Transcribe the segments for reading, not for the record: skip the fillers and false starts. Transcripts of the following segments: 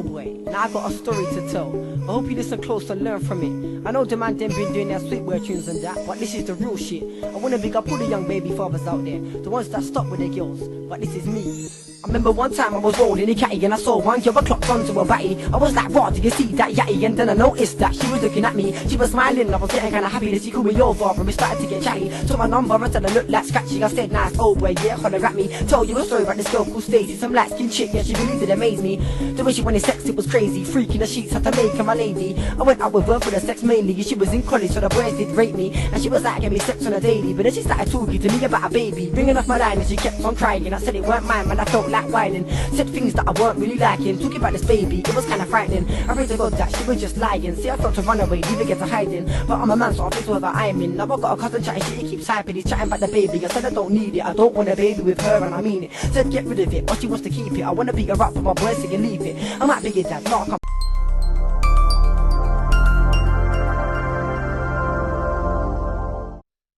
Oboi. Now I got a story to tell. I hope you listen close and learn from it. I know the man them been doing their sweetware tunes and that, but this is the real shit. I wanna big up all the young baby fathers out there, the ones that stop with their girls, but this is me. I remember one time I was rolling in catty and I saw one girl clocked onto a batty. I was like, what, did you see that yatty? And then I noticed that she was looking at me. She was smiling, I was getting kinda happy that she called me over and we started to get chatty. Took my number and said I looked like scratchy. I said, nice old boy, yeah, holler at me. Told you a story about this girl called Stacey, some light skin chick, yeah, she really did amaze me. The way she wanted sex, it was crazy. Freaking the sheets, had to make her my lady. I went out with her for the sex mainly. She was in college, so the boys did rate me. And she was like, give me sex on a daily. But then she started talking to me about a baby, ringing off my line and she kept on crying. I said it weren't mine, man, I felt like whining. Said things that I weren't really liking, talking about this baby, it was kinda frightening. I prayed to God that she was just lying. See, I felt to run away, leave her get to hiding. But I'm a man, so I fix whatever I'm in. Now I got a cousin chatting shit, he keeps hyping. He's chatting about the baby, I said I don't need it. I don't want a baby with her and I mean it. Said get rid of it, but she wants to keep it. I wanna beat her up for my boys so you leave it. I might be it that dark.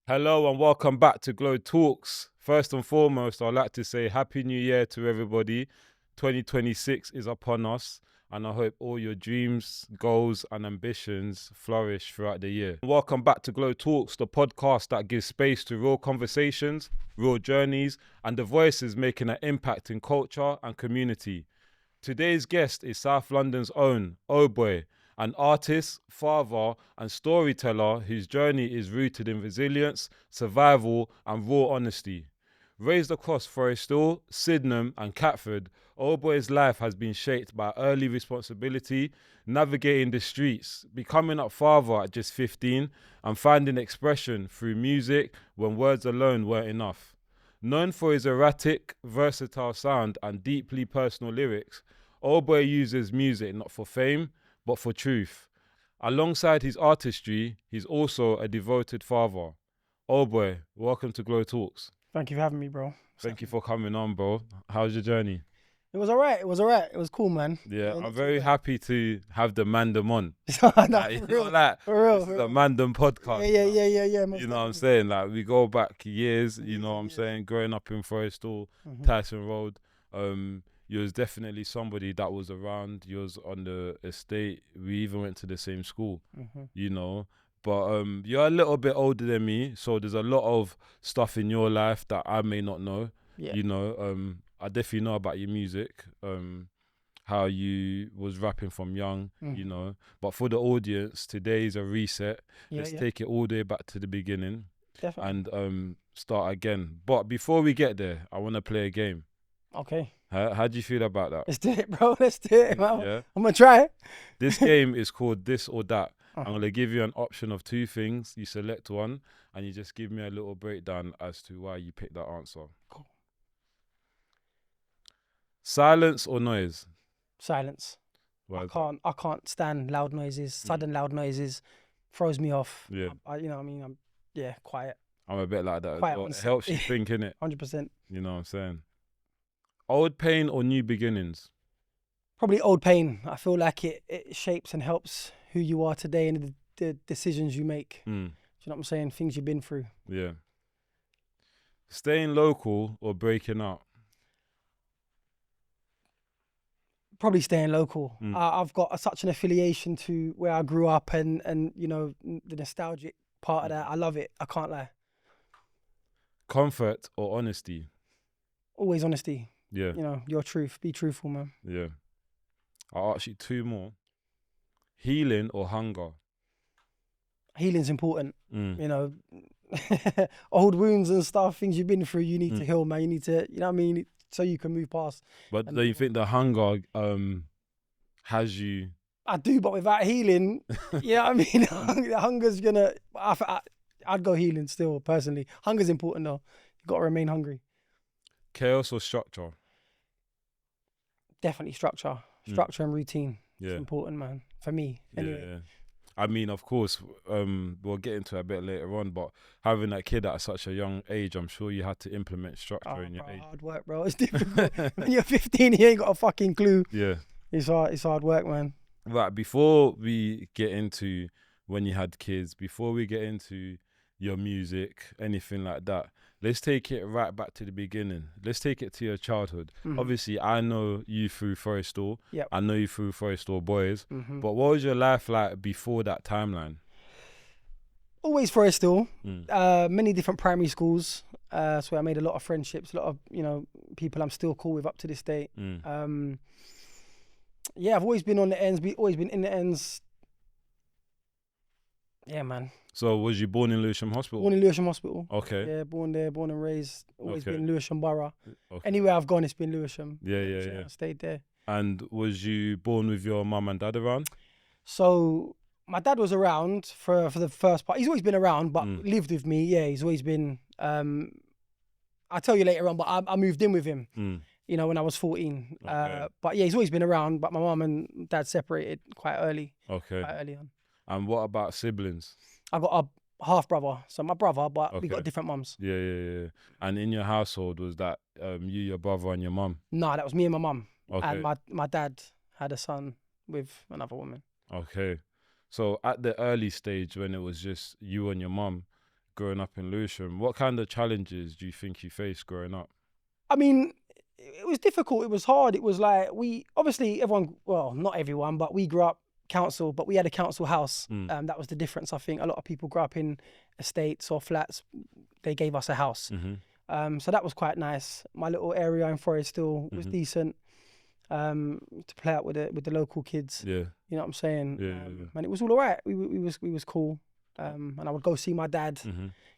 Hello and welcome back to GloTalks. First and foremost, I'd like to say Happy New Year to everybody. 2026 is upon us and I hope all your dreams, goals and ambitions flourish throughout the year. Welcome back to GloTalks, the podcast that gives space to real conversations, real journeys and the voices making an impact in culture and community. Today's guest is South London's own Oboi, an artist, father and storyteller whose journey is rooted in resilience, survival and raw honesty. Raised across Forest Hill, Sydenham and Catford, Oboi's life has been shaped by early responsibility, navigating the streets, becoming a father at just 15 and finding expression through music when words alone weren't enough. Known for his erratic, versatile sound and deeply personal lyrics, Oboi uses music not for fame, but for truth. Alongside his artistry, he's also a devoted father. Oboi, welcome to GloTalks. Thank you for having me, bro. Thank you for coming on, bro. How's your journey? It was alright. It was cool, man. Yeah, I'm very happy to have the Mandem on. No, Like, for real. This is the Mandem podcast. Yeah. You know what I'm saying? Like, we go back years, you know what I'm saying? Growing up in Forest Hill, Tyson Road. You was definitely somebody that was around. You was on the estate. We even went to the same school, you know. But you're a little bit older than me, so there's a lot of stuff in your life that I may not know. Yeah. You know, I definitely know about your music, how you was rapping from young, you know. But for the audience, today is a reset. Let's take it all the way back to the beginning. Definitely. And start again. But before we get there, I want to play a game. Okay. How do you feel about that? Let's do it, bro. Let's do it, man. Yeah. I'm gonna try it. This game is called This or That. I'm going to give you an option of two things. You select one and you just give me a little breakdown as to why you picked that answer. Cool. Silence or noise? Silence. Word. I can't stand loud noises. Sudden loud noises throws me off. Yeah. You know what I mean? I'm quiet. I'm a bit like that. Quiet It helps you think, innit? 100%. You know what I'm saying? Old pain or new beginnings? Probably old pain. I feel like it shapes and helps who you are today and the decisions you make. Do you know what I'm saying? Things you've been through. Yeah. Staying local or breaking out? Probably staying local. I've got such an affiliation to where I grew up and you know, the nostalgic part of that. I love it. I can't lie. Comfort or honesty? Always honesty. Yeah. You know, your truth. Be truthful, man. Yeah. I'll ask you two more. Healing or hunger? Healing's important. You know, old wounds and stuff, things you've been through, you need to heal, man. You need to, you know what I mean? So you can move past. But do you think the hunger has you? I do, but without healing, you know what I mean? The hunger's gonna, I'd go healing still, personally. Hunger's important though. You've got to remain hungry. Chaos or structure? Definitely structure. Structure and routine. Yeah. It's important, man. For me, anyway. Yeah. I mean, of course, we'll get into it a bit later on, but having that kid at such a young age, I'm sure you had to implement structure in your age. Hard work, bro. It's difficult. When you're 15, you ain't got a fucking clue. Yeah. It's hard work, man. Right, before we get into when you had kids, before we get into your music, anything like that, let's take it right back to the beginning. Let's take it to your childhood. Obviously, I know you through Forest Store. Yep. I know you through Forest Store Boys. But what was your life like before that timeline? Always Forest Store. Many different primary schools. So I made a lot of friendships, a lot of, you know, people I'm still cool with up to this day. Yeah, I've always been on the ends, always been in the ends. Yeah, man. So was you born in Lewisham Hospital? Born in Lewisham Hospital. Okay. Yeah, born there, born and raised. Always Okay. been Lewisham Borough. Okay. Anywhere I've gone, it's been Lewisham. Yeah. I stayed there. And was you born with your mum and dad around? So my dad was around for the first part. He's always been around, but lived with me. Yeah, he's always been. I'll tell you later on, but I moved in with him. You know, when I was 14. Okay. But yeah, he's always been around. But my mum and dad separated quite early. Okay. Quite early on. And what about siblings? I got a half brother, so my brother, but we got Okay. different mums. Yeah. And in your household, was that you, your brother, and your mum? No, that was me and my mum. Okay. And my dad had a son with another woman. Okay. So at the early stage when it was just you and your mum growing up in Lewisham, what kind of challenges do you think you faced growing up? I mean, it was difficult. It was hard. It was like obviously everyone, well, not everyone, but we grew up council, but we had a council house. That was the difference. I think a lot of people grew up in estates or flats. They gave us a house. So that was quite nice. My little area in Forest still was decent to play out with the local kids. Yeah. You know what I'm saying? Yeah. And it was all right. We was cool. And I would go see my dad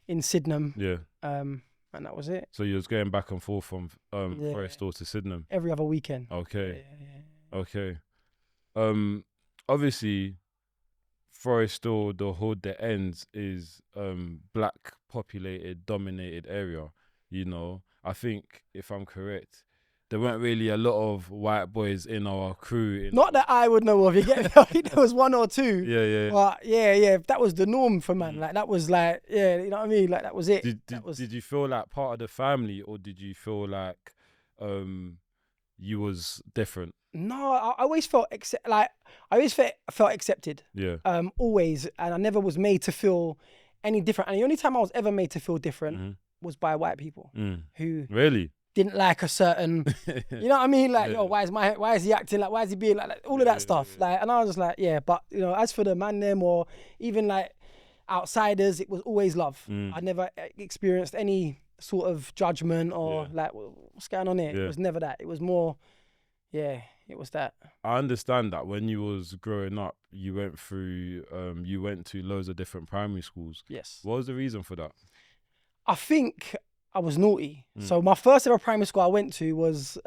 in Sydenham. Yeah. And that was it. So you was going back and forth from Forest Store to Sydenham? Every other weekend. Okay. Yeah. Okay. Obviously, Forest Store, the hood that ends is black populated, dominated area. You know, I think if I'm correct, there weren't really a lot of white boys in our crew. Not that I would know of. You get me? I think there was one or two. Yeah. But yeah, that was the norm for man. Like that was like, yeah, you know what I mean? Like that was it. Did you feel like part of the family, or did you feel like you was different? No, I always felt felt accepted. Yeah. Always, and I never was made to feel any different. And the only time I was ever made to feel different was by white people who Really didn't like a certain, you know what I mean? Like, yo, why is he acting like? Why is he being like all of that stuff? Like, and I was just like, yeah. But you know, as for the man them or even like outsiders, it was always love. I never experienced any sort of judgment or like, what's going on here? It was never that. It was more, it was that. I understand that when you was growing up, you went through, you went to loads of different primary schools. Yes. What was the reason for that? I think I was naughty. So my first ever primary school I went to was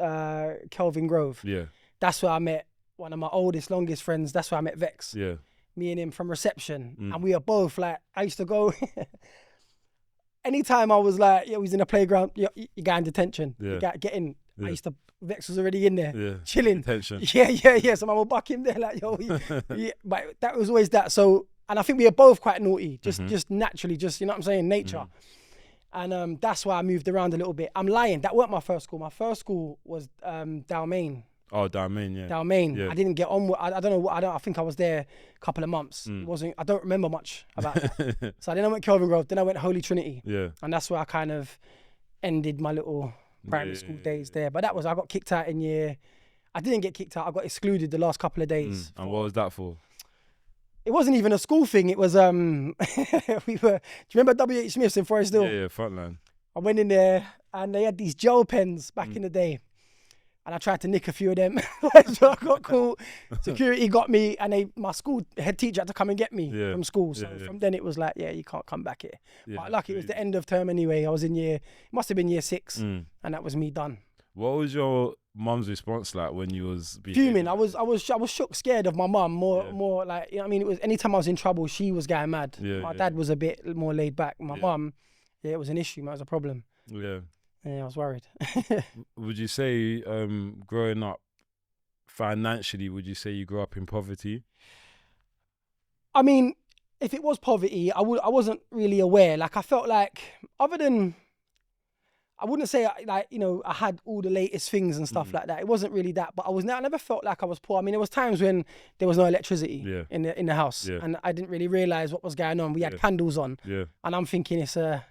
Kelvin Grove. Yeah. That's where I met one of my oldest, longest friends. That's where I met Vex. Yeah. Me and him from reception. And we are both like, I used to go, anytime I was like, we was in the playground, you got in detention. Yeah. You got get in. Yeah. I used to, Vex was already in there, chilling. Detention. Yeah. So I would buck him there like, yo. But that was always that. So, and I think we are both quite naughty, just naturally, just, you know what I'm saying, nature. And that's why I moved around a little bit. I'm lying. That weren't my first school. My first school was Dalmain. Oh, Dalmain, yeah. Dalmain. Yeah. I didn't get on with. I don't know. I think I was there a couple of months. It wasn't. I don't remember much about that. So then I went Kelvin Grove. Then I went Holy Trinity. Yeah. And that's where I kind of ended my little primary school days there. But that was, I got kicked out in year. I didn't get kicked out. I got excluded the last couple of days. And what was that for? It wasn't even a school thing. It was do you remember W.H. Smith's in Forest Hill? Yeah, Frontline. I went in there and they had these gel pens back in the day. And I tried to nick a few of them. So I got caught. Security got me, and my school head teacher had to come and get me from school. So from then it was like, you can't come back here. But lucky it was the end of term anyway. I was in it must have been year 6, and that was me done. What was your mum's response like when you was fuming? I was shook, scared of my mum. More like, you know what I mean? It was anytime I was in trouble, she was going mad. My dad was a bit more laid back. My mum, it was an issue. It was a problem. Yeah. Yeah, I was worried. Would you say growing up financially, would you say you grew up in poverty? I mean, if it was poverty, I wasn't really aware. Like I felt like, other than, I wouldn't say like, you know, I had all the latest things and stuff like that. It wasn't really that, but I never felt like I was poor. I mean, there was times when there was no electricity in the house, and I didn't really realize what was going on. We had candles on, and I'm thinking it's a,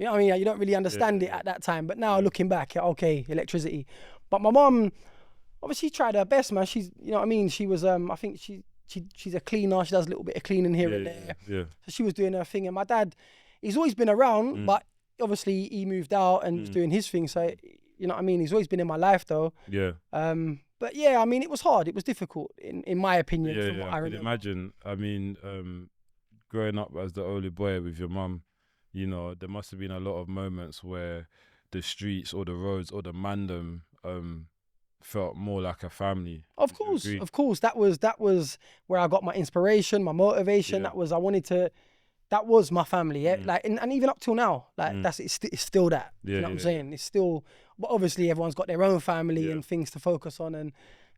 You know what I mean? You don't really understand it at that time. But now looking back, okay, electricity. But my mum, obviously tried her best, man. She's, you know what I mean? She was, I think she's a cleaner. She does a little bit of cleaning here and there. Yeah. So she was doing her thing. And my dad, he's always been around, but obviously he moved out and was doing his thing. So, you know what I mean? He's always been in my life though. Yeah. But yeah, I mean, it was hard. It was difficult in my opinion. From what I can remember. imagine. I mean, growing up as the only boy with your mum, you know, there must have been a lot of moments where the streets or the roads or the mandem felt more like a family. Of course. That was where I got my inspiration, my motivation. That was my family. Yeah? Like, and even up till now, like it's still that. You know what I'm saying? It's still, but obviously everyone's got their own family and things to focus on, and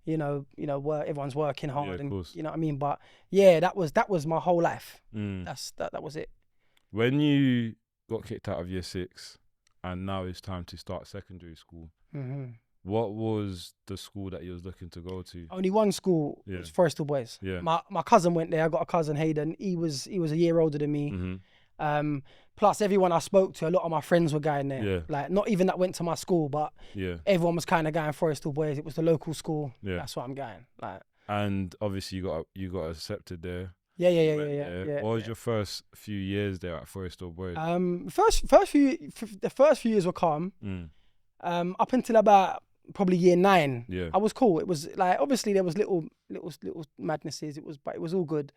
you know, everyone's working hard, and you know what I mean. But yeah, that was my whole life. That was it. When you got kicked out of year 6, and now it's time to start secondary school. What was the school that you was looking to go to? Only one school. It was Forest Hill Boys. Yeah. My cousin went there. I got a cousin, Hayden. He was a year older than me. Plus everyone I spoke to, a lot of my friends were going there. Yeah. Like not even that went to my school, but everyone was kind of going Forest Hill Boys. It was the local school. Yeah. That's what I'm going. Like. And obviously you got accepted there. Yeah. What was your first few years there at Forest Hill Boys? The first few years were calm. Up until about probably year 9, I was cool. It was like, obviously there was little madnesses. But it was all good.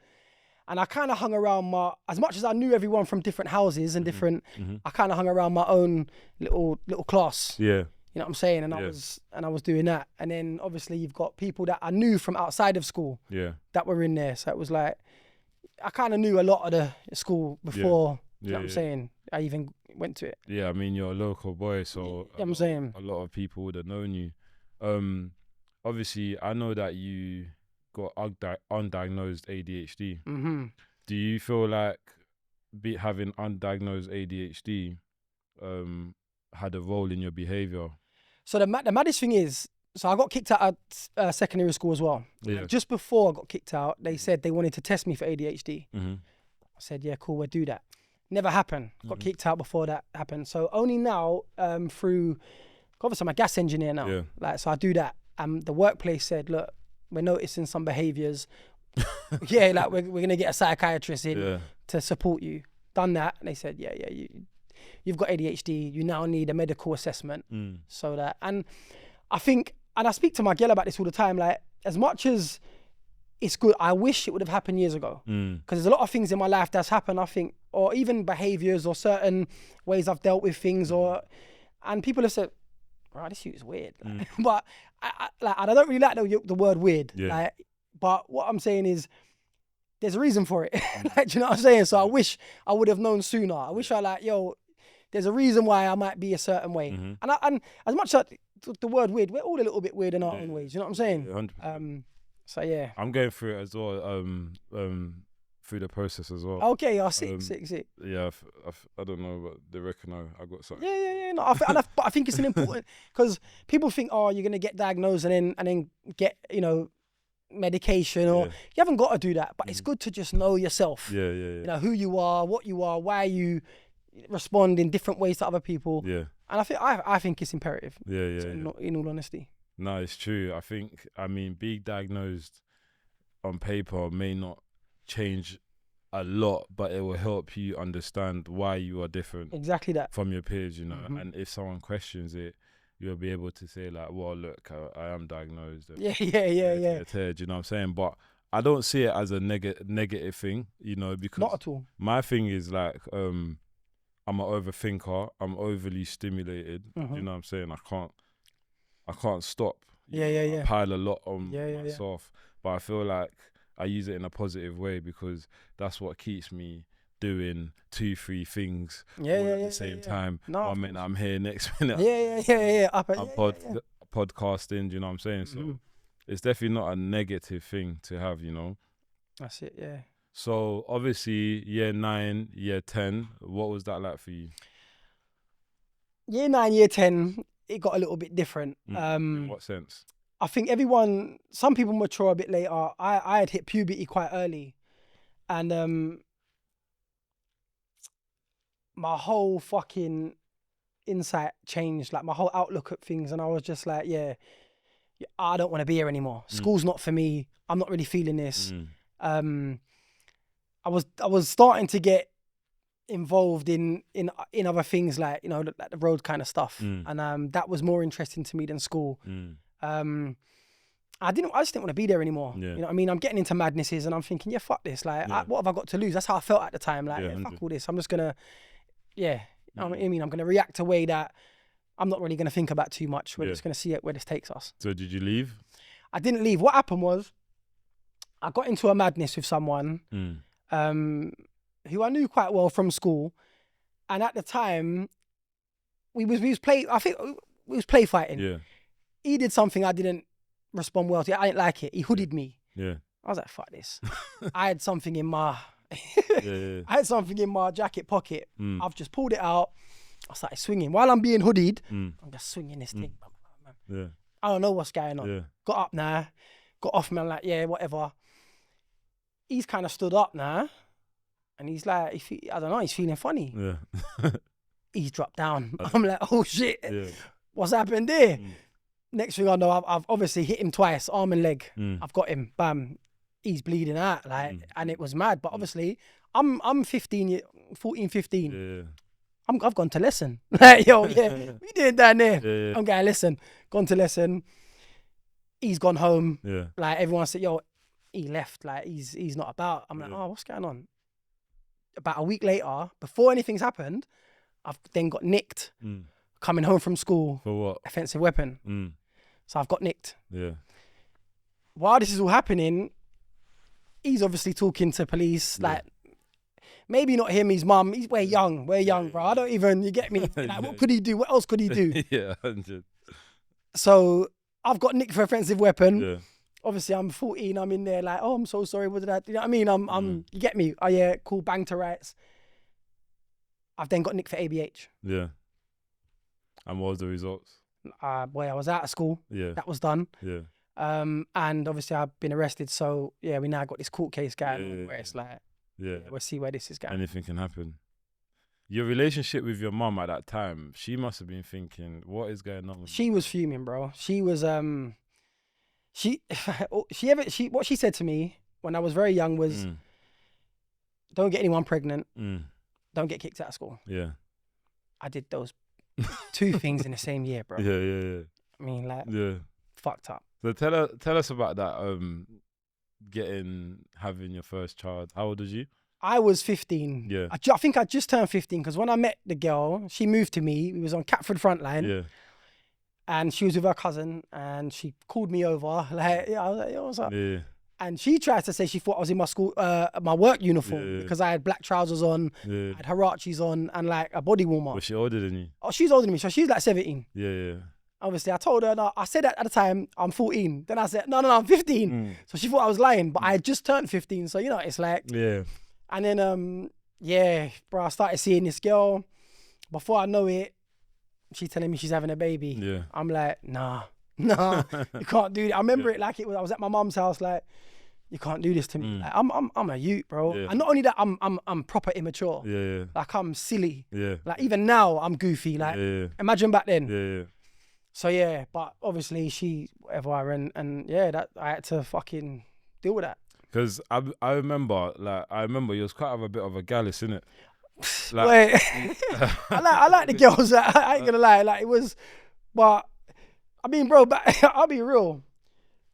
And I kind of hung around as much as I knew everyone from different houses and different, I kind of hung around my own little class. Yeah. You know what I'm saying? And I was doing that. And then obviously you've got people that I knew from outside of school. That were in there. So it was like, I kind of knew a lot of the school before, you know what I'm saying? I even went to it. Yeah, I mean, you're a local boy, so I'm saying a lot of people would have known you. Obviously, I know that you got undiagnosed ADHD. Do you feel like having undiagnosed ADHD had a role in your behaviour? So the maddest thing is, so I got kicked out of secondary school as well. Just before I got kicked out, they said they wanted to test me for ADHD. I said, yeah, cool, we'll do that. Never happened. Got kicked out before that happened. So only now, through, obviously I'm a gas engineer now. Like, so I do that. The workplace said, look, we're noticing some behaviours. Like we're going to get a psychiatrist in to support you. Done that. And they said, you've got ADHD. You now need a medical assessment. So that, and I think, and I speak to my girl about this all the time, like, as much as it's good, I wish it would have happened years ago. Because there's a lot of things in my life that's happened, I think, or even behaviours or certain ways I've dealt with things, and people have said, right, this shit is weird. But I don't really like the word weird. Like, but what I'm saying is, there's a reason for it. Like, do you know what I'm saying? So I wish I would have known sooner. I wish there's a reason why I might be a certain way. And as much as the word weird, we're all a little bit weird in our own ways. You know what I'm saying? 100%. So yeah. I'm going through it as well. Through the process as well. Okay, sick. Yeah, I don't know, but they reckon I got something. Yeah. No, but I think it's an important, because people think, oh, you're gonna get diagnosed and then get, medication, or you haven't got to do that. But it's good to just know yourself. Yeah. You know who you are, what you are, why you respond in different ways to other people. Yeah. And I think it's imperative. In all honesty. No, it's true. I mean, being diagnosed on paper may not change a lot, but it will help you understand why you are different. Exactly that. From your peers, and if someone questions it, you'll be able to say like, well, look, I am diagnosed. Yeah. Do you know what I'm saying? But I don't see it as a negative thing, because not at all. My thing is like, I'm an overthinker. I'm overly stimulated. You know what I'm saying? I can't stop. I pile a lot on myself, but I feel like I use it in a positive way, because that's what keeps me doing 2-3 things all at the same time. No, 1 minute I'm here, next minute I'm podcasting. Do you know what I'm saying? So it's definitely not a negative thing to have. That's it. Yeah. So obviously, year 9, year 10, what was that like for you? Year 9, year 10, it got a little bit different. In what sense? I think some people mature a bit later. I had hit puberty quite early. And my whole fucking insight changed, like my whole outlook at things, and I was just like, yeah, I don't want to be here anymore. School's not for me. I'm not really feeling this. I was starting to get involved in other things, like, you know, like the road kind of stuff, and that was more interesting to me than school. I just didn't want to be there anymore. You know what I mean? I'm getting into madnesses and I'm thinking, yeah, fuck this. Like, what have I got to lose? That's how I felt at the time. Like, fuck all this. I'm just gonna, I mean, I'm gonna react a way that I'm not really gonna think about too much. We're just gonna see where this takes us. So did you leave? I didn't leave. What happened was, I got into a madness with someone who I knew quite well from school, and at the time, we was play fighting. Yeah. He did something I didn't respond well to. I didn't like it. He hooded me. Yeah. I was like, fuck this. I had something in my I had something in my jacket pocket. I've just pulled it out. I started swinging. While I'm being hooded, I'm just swinging this thing. Yeah. I don't know what's going on. Yeah. Got up now. Got off me. I'm like, yeah, whatever. He's kind of stood up now. And he's like, I don't know, he's feeling funny. Yeah. He's dropped down. I'm like, oh shit. Yeah. What's happened there? Next thing I know, I've obviously hit him twice, arm and leg. I've got him, bam. He's bleeding out, like, and it was mad. But obviously, I'm 14, 15. Yeah. I've gone to lesson. Like, yo, we doing down there. Yeah. I'm going to listen. Gone to lesson. He's gone home. Yeah. Like, everyone said, yo, he left. Like, he's not about. I'm like, oh, what's going on? About a week later, before anything's happened, I've then got nicked. Coming home from school. For what? Offensive weapon. So I've got nicked. Yeah. While this is all happening, he's obviously talking to police. Like, maybe not him, his mum. We're young, bro. I don't even, you get me? Like, what could he do? What else could he do? 100. So I've got nicked for offensive weapon. Yeah. Obviously, I'm 14. I'm in there like, oh, I'm so sorry. What did I? You know what I mean? You get me? Oh yeah, cool. Bang to rights. I've then got nicked for ABH. Yeah. And what was the results? Boy, I was out of school. Yeah. That was done. Yeah. And obviously I've been arrested. So yeah, we now got this court case going where it's like, we'll see where this is going. Anything can happen. Your relationship with your mum at that time, she must have been thinking, what is going on? She was fuming, bro. She was, what she said to me when I was very young was, don't get anyone pregnant. Don't get kicked out of school. Yeah. I did those two things in the same year, bro. Yeah. I mean, like, fucked up. So tell us about that. Having your first child. How old was you? I was 15. Yeah. I think I just turned 15 because when I met the girl, she moved to me. We was on Catford Frontline. Yeah. And she was with her cousin, and she called me over. Like, I was like, yo, what's up? Yeah. And she tried to say she thought I was in my school, my work uniform because I had black trousers on, I had Harachis on, and like a body warmer. Was she older than you? Oh, she's older than me, so she's like 17. Yeah. Obviously, I told her, no, I said that at the time, I'm 14. Then I said, no, I'm 15. So she thought I was lying, but I had just turned 15. So, you know, it's like, yeah. And then, bro, I started seeing this girl. Before I know it, she's telling me she's having a baby. Yeah. I'm like, nah, you can't do that. I remember it like it was, I was at my mum's house, like, you can't do this to me. Like, I'm a youth, bro. Yeah. And not only that, I'm proper immature. Yeah. Like, I'm silly. Yeah. Like, even now, I'm goofy. Like, imagine back then. Yeah. So yeah, but obviously whatever, and that I had to fucking deal with that. Because I remember you was quite a bit of a gallus, innit? Like, wait, I like the girls. I ain't gonna lie, like it was, but I mean, bro, but I'll be real.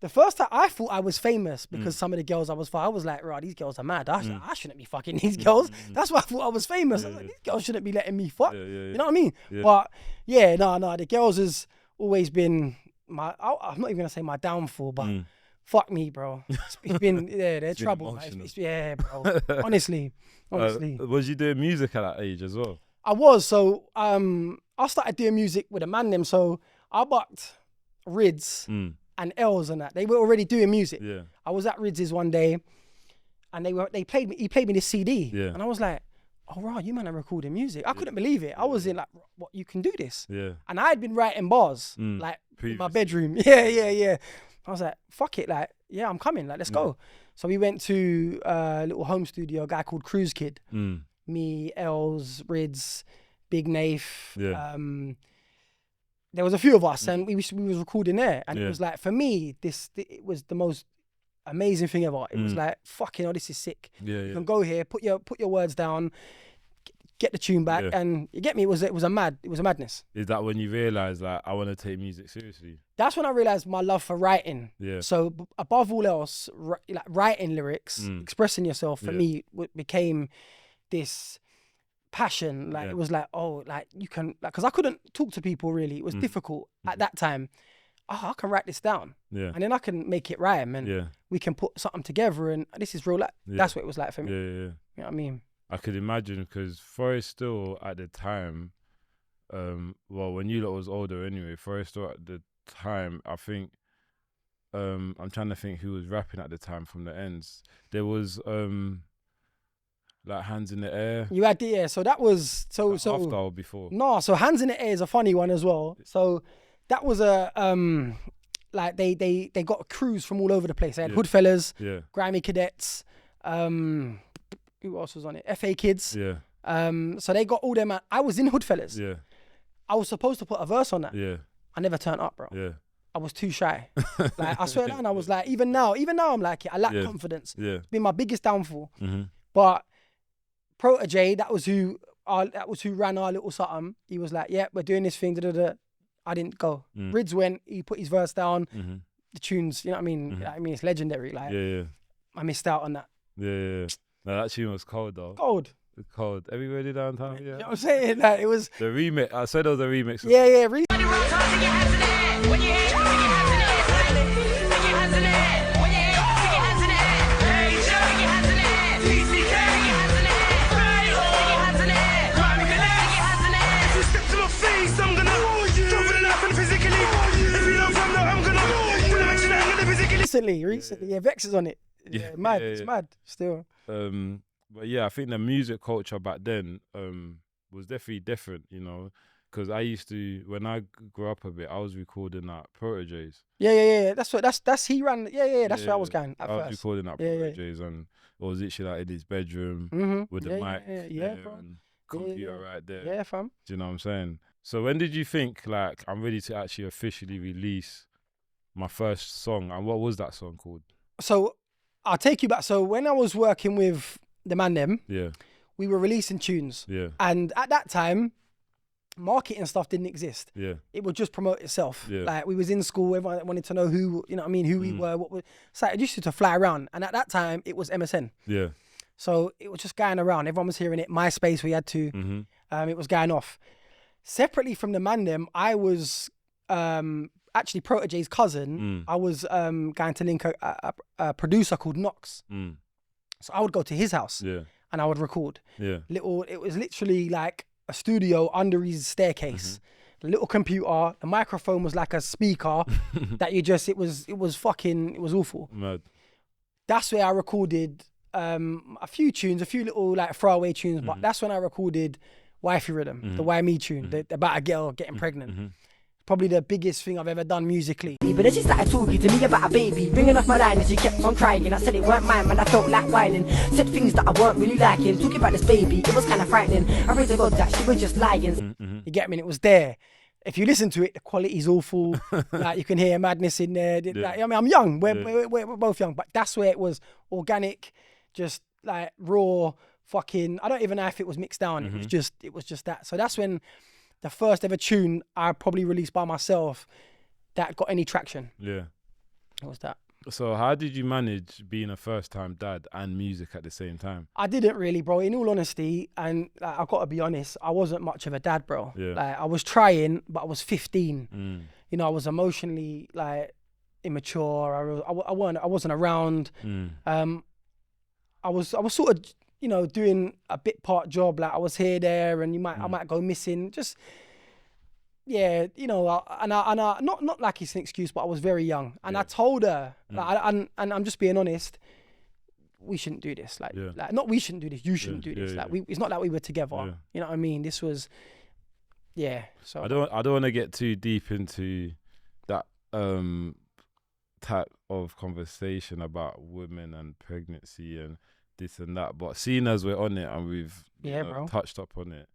The first time I thought I was famous because some of the girls I was like, right, these girls are mad. I shouldn't be fucking these girls. That's why I thought I was famous. I was like, these girls shouldn't be letting me fuck. You know what I mean? Yeah. But yeah, no, the girls has always been I'm not even gonna say my downfall, but fuck me, bro. It's been, they're trouble. Yeah, bro. Honestly. Was you doing music at that age as well? I was. So I started doing music with a man them. So I bucked Rids and L's and that. They were already doing music. Yeah. I was at Rids's one day and he played me this CD. Yeah. And I was like, oh right, you man are recording music. I couldn't believe it. I was in like, what, you can do this? Yeah. And I had been writing bars like in my bedroom. Yeah. I was like, fuck it, like, I'm coming, like, let's go. So we went to a little home studio, a guy called Cruise Kid. me, Els, Rids, Big Nath. Yeah. There was a few of us, and we was recording there, and it was like, for me, it was the most amazing thing ever. It was like, fucking, this is sick. You can go here, put your words down, get the tune back, and you get me. It was a madness. Is that when you realise like I want to take music seriously? That's when I realised my love for writing. Yeah. So above all else, like writing lyrics, expressing yourself for me became this passion. Like it was like, oh, like you can, like, because I couldn't talk to people really. It was difficult at that time. Oh, I can write this down, and then I can make it rhyme, and we can put something together, and this is real. Like that's what it was like for me. Yeah. You know what I mean? I could imagine, because Forest Still at the time, well, when you lot was older anyway, Forest Still at the time, I think, I'm trying to think who was rapping at the time from the ends. There was like Hands in the Air. You had so that was so after or before? No, so Hands in the Air is a funny one as well. So that was a like they got a crews from all over the place. They had Hoodfellas, Grimy Cadets, who else was on it? FA Kids. Yeah. So they got all them. I was in Hoodfellas. Yeah. I was supposed to put a verse on that. Yeah. I never turned up, bro. Yeah. I was too shy. Like I swear down, I was like, even now I'm like it. I lack confidence. Yeah. It's been my biggest downfall. But Protege, that was who ran our little something. He was like, yeah, we're doing this thing. I didn't go. Rids went. He put his verse down. The tunes, you know what I mean? I mean, it's legendary. Like, I missed out on that. Yeah. No, that tune was cold though. Cold. Everybody downtown. Yeah. You know what I'm saying? Like, it was the remix. I said it was a remix. Yeah. Recently, yeah, Vex is on it. It's mad still. But yeah, I think the music culture back then was definitely different, you know, because I used to, when I grew up a bit, I was recording at Proteges. Yeah. That's he ran. Yeah. That's where I was going at first. I was recording at Proteges, and it was literally like in his bedroom with the mic, bro. And computer right there. Yeah, fam. Do you know what I'm saying? So when did you think like I'm ready to actually officially release my first song, and what was that song called? So I'll take you back. So when I was working with the man them, we were releasing tunes. Yeah. And at that time, marketing stuff didn't exist. Yeah. It would just promote itself. Yeah. Like we was in school, everyone wanted to know who, you know what I mean, who we were, what we so it used to fly around. And at that time it was MSN. Yeah. So it was just going around. Everyone was hearing it. MySpace, we had to. It was going off. Separately from the man them, I was actually Protege's cousin. I was going to link a producer called Knox. So I would go to his house and I would record. It was literally like a studio under his staircase. A little computer. The microphone was like a speaker that it was awful. Mad. That's where I recorded a few tunes, a few little like throwaway tunes, but that's when I recorded Wifey Riddem, the Why Me tune, about a girl getting pregnant. Probably the biggest thing I've ever done musically. But then she started talking to me about a baby, ringing off my line and she kept on crying. I said it weren't mine, man, I felt like whining. Said things that I weren't really liking, talking about this baby, it was kind of frightening. I prayed to God that she was just lying. You get me? And it was there. If you listen to it, the quality's awful. Like you can hear madness in there. Like, I mean, I'm young. We're both young, but that's where it was organic, just like raw. Fucking, I don't even know if it was mixed down. It was just that. So that's when the first ever tune I probably released by myself that got any traction. Yeah. What was that? So how did you manage being a first-time dad and music at the same time? I didn't really, bro. In all honesty, and like, I've got to be honest, I wasn't much of a dad, bro. Yeah. Like I was trying, but I was 15. You know, I was emotionally like immature. I wasn't around. I was sort of, you know, doing a bit part job. Like I was here, there, and I might go missing. Just, yeah, you know, and I not like it's an excuse, but I was very young, and I told her, like, and I'm just being honest, we shouldn't do this. Like not we shouldn't do this. You shouldn't do this. Like it's not like we were together. You know what I mean? This was, So I don't want to get too deep into that type of conversation about women and pregnancy, and this and that. But seeing as we're on it and we've bro, touched up on it,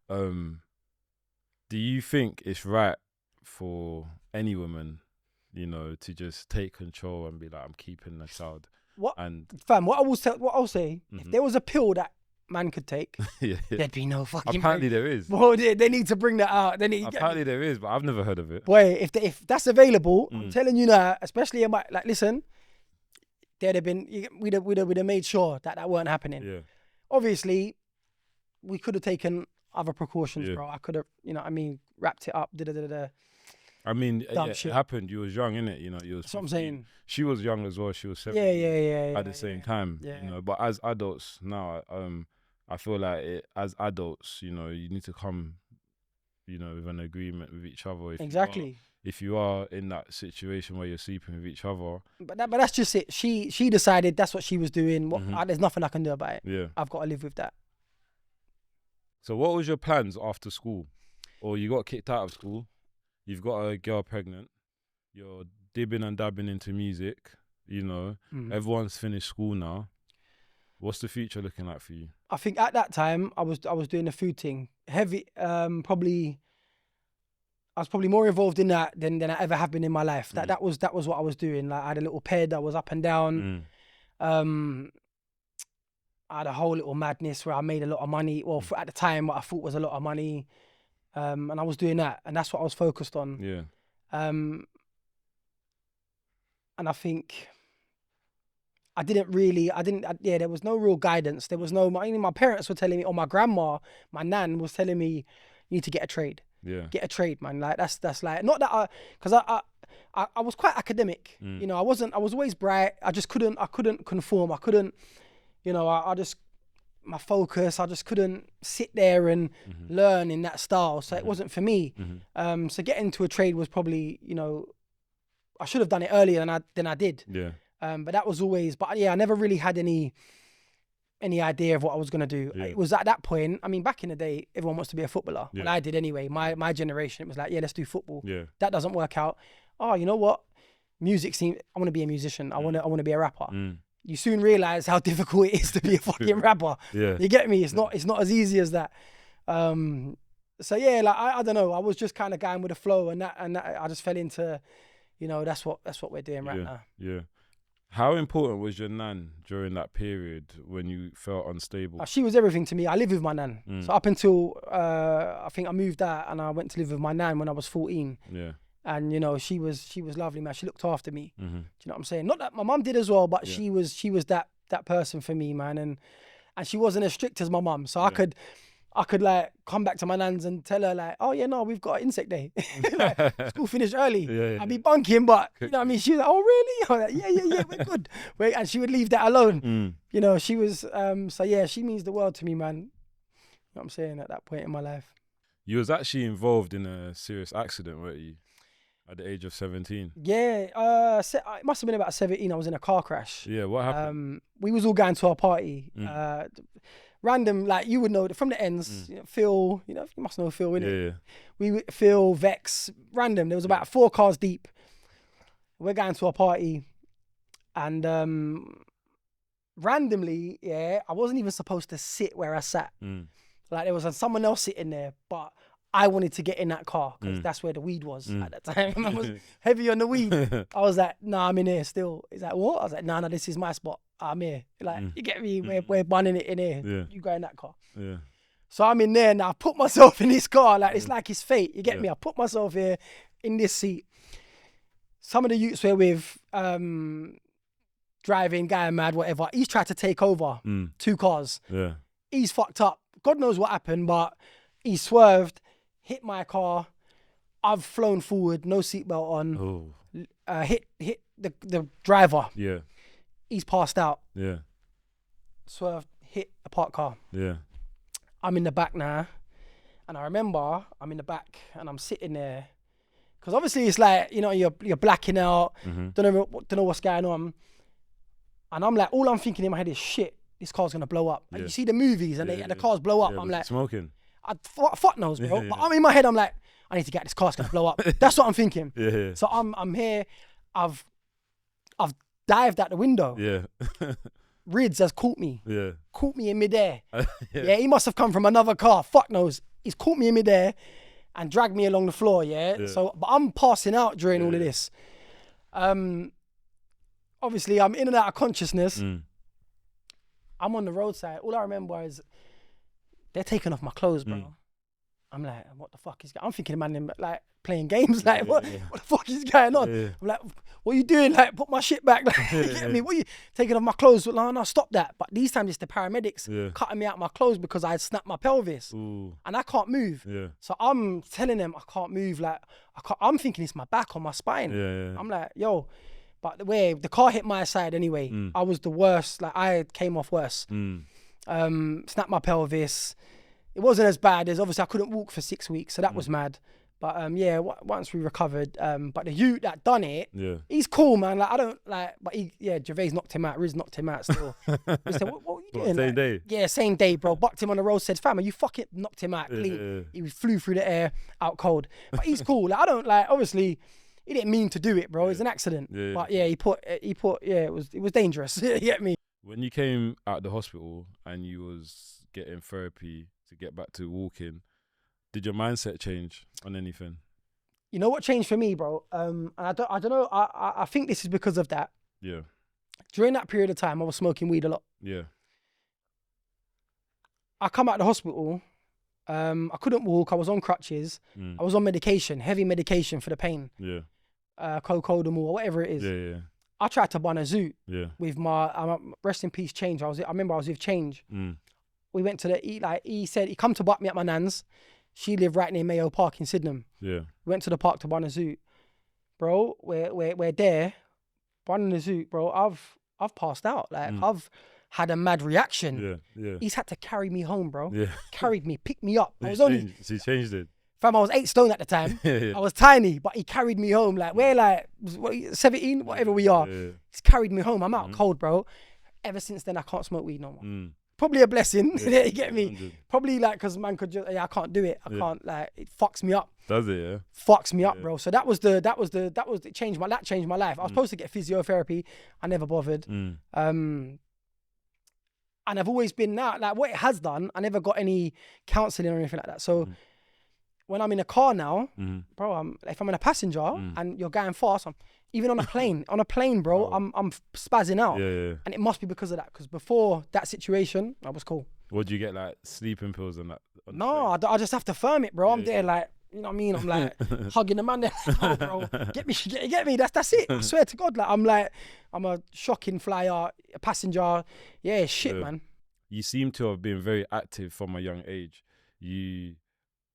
do you think it's right for any woman, to just take control and be like, I'm keeping the child? What, and fam? What I'll say, if there was a pill that man could take, yeah. there'd be no fucking. Apparently there is. Well, they need to bring that out. Apparently there is, but I've never heard of it. Boy, if that's available, I'm telling you now, especially in my, like, listen, there'd have been, we'd have made sure that weren't happening. Yeah. Obviously, we could have taken other precautions, Yeah. bro. I could have, wrapped it up. I mean, it shit. happened. You was young, innit? You was. That's what I'm 15. saying. She was young as well. She was 17. Yeah. At the same time, But as adults now, I feel like as adults, you need to come, with an agreement with each other. If you are in that situation where you're sleeping with each other. But that's just it. She decided that's what she was doing. There's nothing I can do about it. Yeah. I've got to live with that. So what was your plans after school? Or you got kicked out of school, you've got a girl pregnant, you're dibbing and dabbing into music, everyone's finished school now. What's the future looking like for you? I think at that time I was doing the food thing. Heavy, I was probably more involved in that than I ever have been in my life. That was what I was doing. Like, I had a little ped, I was up and down. I had a whole little madness where I made a lot of money. Well, at the time, what I thought was a lot of money. And I was doing that, and that's what I was focused on. Yeah. And I think there was no real guidance. There was no, my parents were telling me, or my grandma, my nan was telling me, you need to get a trade. Yeah. Get a trade, man. Like, that's like, not that because I was quite academic. I was always bright. I couldn't conform. I couldn't, my focus, I just couldn't sit there and learn in that style. So it wasn't for me. So getting into a trade was probably, I should have done it earlier than I did. Yeah. But that was always, I never really had any idea of what I was going to do. Yeah. It was at that point, back in the day, everyone wants to be a footballer. Yeah. Well, I did anyway. My generation, it was like, yeah, let's do football. Yeah. That doesn't work out. Oh, you know what? Music seems, I want to be a musician. I want to be a rapper. You soon realize how difficult it is to be a fucking rapper. Yeah. You get me? It's not as easy as that. So yeah, like, I don't know. I was just kind of going with the flow, and that I just fell into, that's what we're doing right now. Yeah. How important was your nan during that period when you felt unstable? She was everything to me. I lived with my nan. So up until I think I moved out and I went to live with my nan when I was 14. Yeah. And she was lovely, man. She looked after me. Do you know what I'm saying? Not that my mum did as well, but she was that person for me, man. And she wasn't as strict as my mum, so I could like come back to my nan's and tell her like, oh yeah, no, we've got insect day. Like, school finished early. Yeah. I'd be bunking, but you know what I mean? She was like, oh really? I was like, yeah, we're good. And she would leave that alone. She was, so yeah, she means the world to me, man. You know what I'm saying, at that point in my life. You was actually involved in a serious accident, weren't you? At the age of 17. Yeah, it must have been about 17. I was in a car crash. Yeah, what happened? We was all going to our party. Random, like, you would know from the ends. Phil, you must know Phil, innit? Yeah. Phil, Vex, random. There was about 4 cars deep. We're going to a party, and randomly, I wasn't even supposed to sit where I sat. Like, there was someone else sitting there, but I wanted to get in that car because that's where the weed was at that time. I was heavy on the weed. I was like, nah, I'm in here still. He's like, what? I was like, nah, this is my spot. I'm here. Like, you get me? We're bunning it in here. Yeah. You go in that car. Yeah. So I'm in there now. I put myself in this car. Like, it's like it's fate. You get me? I put myself here in this seat. Some of the youths were with driving, guy mad, whatever. He's tried to take over 2 cars. Yeah. He's fucked up. God knows what happened, but he swerved, hit my car. I've flown forward, no seatbelt on. Hit the driver. Yeah. He's passed out. Yeah. Swerved, hit a parked car. Yeah. I'm in the back now, and I remember I'm in the back and I'm sitting there, because obviously it's like, you're blacking out. Don't know what's going on, and I'm like, all I'm thinking in my head is, shit, this car's gonna blow up. And you see the movies and the cars blow up. I'm like, smoking. Fuck knows, bro. But I'm in my head. I'm like, I need to get this car's gonna blow up. That's what I'm thinking. Yeah. So I'm here. I've dived out the window. Yeah. Rids has caught me. Yeah. Caught me in midair. Yeah. He must have come from another car. Fuck knows. He's caught me in midair and dragged me along the floor. Yeah. So, but I'm passing out during all of this. Obviously, I'm in and out of consciousness. I'm on the roadside. All I remember is they're taking off my clothes, bro. I'm like, what the fuck is going on? I'm thinking, man, them like playing games. Like, what the fuck is going on? I'm like, what are you doing? Like, put my shit back. Like, you get me? What are you taking off my clothes? Like, no, stop that. But these times it's the paramedics cutting me out my clothes because I had snapped my pelvis. And I can't move. So I'm telling them I can't move. Like, I'm thinking it's my back or my spine. I'm like, yo. But the car hit my side anyway. I was the worst. Like, I came off worse. Snapped my pelvis. It wasn't as bad as, obviously I couldn't walk for 6 weeks, so that was mad. But once we recovered, but the youth that done it, he's cool, man. Like, I don't like, but Gervais knocked him out. Riz knocked him out still. He said, what are you doing? Same day? Yeah, same day, bro. Bucked him on the road, said, fam, you fucking knocked him out clean. He flew through the air, out cold. But he's cool. Like, I don't like, obviously, he didn't mean to do it, bro. It was an accident. But it was dangerous. You get me? When you came out the hospital and you was getting therapy to get back to walking, did your mindset change on anything? You know what changed for me, bro? And I don't know. I think this is because of that. Yeah. During that period of time, I was smoking weed a lot. Yeah. I come out of the hospital. I couldn't walk. I was on crutches. I was on medication, heavy medication for the pain. Yeah. Cocodamol or whatever it is. Yeah. I tried to bun a zoot. Yeah. With my rest in peace Change. I remember I was with Change. We went to he said he come to butt me at my nan's. She lived right near Mayo Park in Sydenham. Yeah. We went to the park to bun a zoot. Bro, we're there, bunning a zoot, bro. I've passed out. Like, I've had a mad reaction. Yeah. He's had to carry me home, bro. Yeah. Carried me, picked me up. I was only... He changed it. Fam, I was 8 stone at the time. I was tiny, but he carried me home. Like, we're like 17, whatever we are. He's carried me home. I'm out cold, bro. Ever since then, I can't smoke weed no more. Probably a blessing. You get me? 100. Probably like, because man could just, I can't do it. I can't, like, it fucks me up. Does it? Yeah. Fucks me up, bro. So that changed my life. I was supposed to get physiotherapy. I never bothered. And I've always been now, like, what it has done, I never got any counselling or anything like that. So when I'm in a car now, bro, if I'm in a passenger and you're going fast, even on a plane, bro, I'm spazzing out. Yeah. And it must be because of that. Because before that situation, I was cool. What do you get, like sleeping pills and that? No, I just have to firm it, bro. I'm there, like, you know what I mean? I'm like hugging the man there. Oh, bro, get me. That's it. I swear to God, like I'm a shocking flyer, a passenger. Yeah, shit, man. You seem to have been very active from a young age. You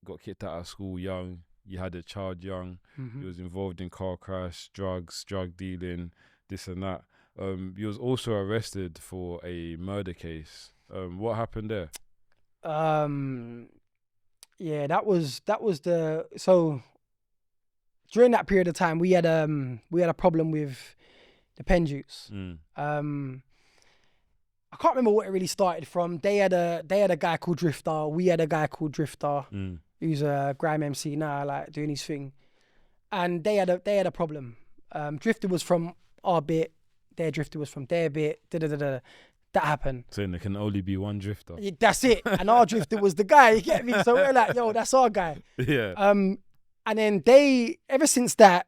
got kicked out of school young. You had a child young. You was involved in car crash, drugs, drug dealing, this and that. You was also arrested for a murder case. What happened there? Yeah, that was so during that period of time we had a problem with the pen juice. I can't remember what it really started from. They had a guy called Drifter. We had a guy called Drifter. Who's a grime MC now, like doing his thing, and they had a problem. Drifter was from our bit, their Drifter was from their bit. That happened. So there can only be one Drifter. Yeah, that's it. And our Drifter was the guy. You get me? So we're like, yo, that's our guy. Yeah. And then ever since that,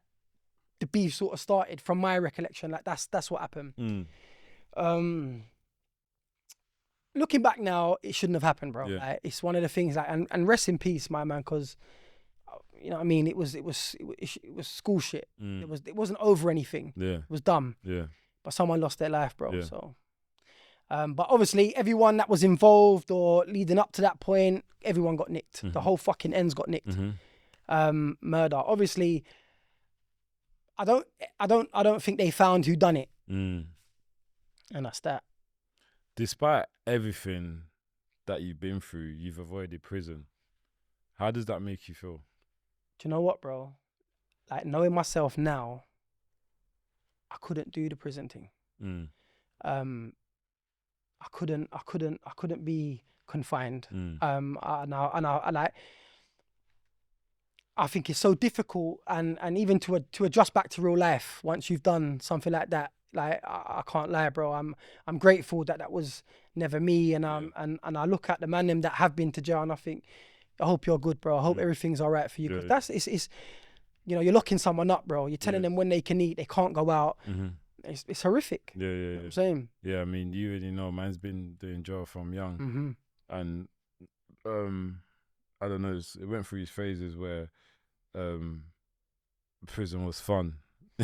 the beef sort of started. From my recollection, like that's what happened. Looking back now, it shouldn't have happened, bro. Yeah. Like, it's one of the things, like, and rest in peace, my man, because you know what I mean. It was school shit. It wasn't over anything. Yeah. It was dumb. Yeah. But someone lost their life, bro. Yeah. So, but obviously, everyone that was involved or leading up to that point, everyone got nicked. The whole fucking ends got nicked. Murder. Obviously, I don't think they found who done it. And that's that. Despite everything that you've been through, you've avoided prison. How does that make you feel? Do you know what, bro? Like, knowing myself now, I couldn't do the prison thing. I couldn't be confined. I think it's so difficult, and even to adjust back to real life once you've done something like that. Like I can't lie, bro. I'm grateful that was never me, and and I look at the man them that have been to jail, and I think, I hope you're good, bro. I hope everything's all right for you. Because it's you know, you're locking someone up, bro. You're telling them when they can eat, they can't go out. It's horrific. Yeah, You know what I'm saying? Yeah, I mean, you already know, man's been doing jail from young, and I don't know. It went through these phases where prison was fun.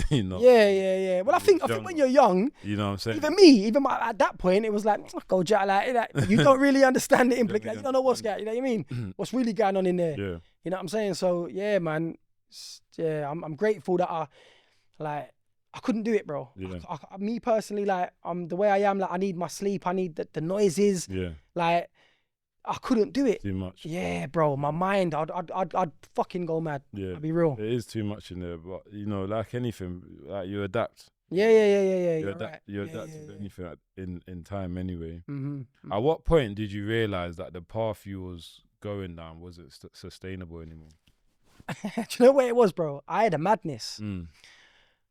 You know. Yeah. Well, I think when you're young, you know what I'm saying. Even at that point, it was like, go jail, like you don't really understand the implications. You don't know what's going. You know what I mean? What's really going on in there? Yeah. You know what I'm saying? So yeah, man. Yeah, I'm grateful that I couldn't do it, bro. Yeah. Me personally, like the way I am, like I need my sleep, I need the noises. Yeah. Like I couldn't do it. Too much. Yeah, bro. My mind, I'd fucking go mad. Yeah. I'll be real. It is too much in there, but you know, like anything, like you adapt. Yeah. You adapt to anything in time anyway. Mm-hmm. At what point did you realize that the path you was going down wasn't sustainable anymore? Do you know what it was, bro? I had a madness.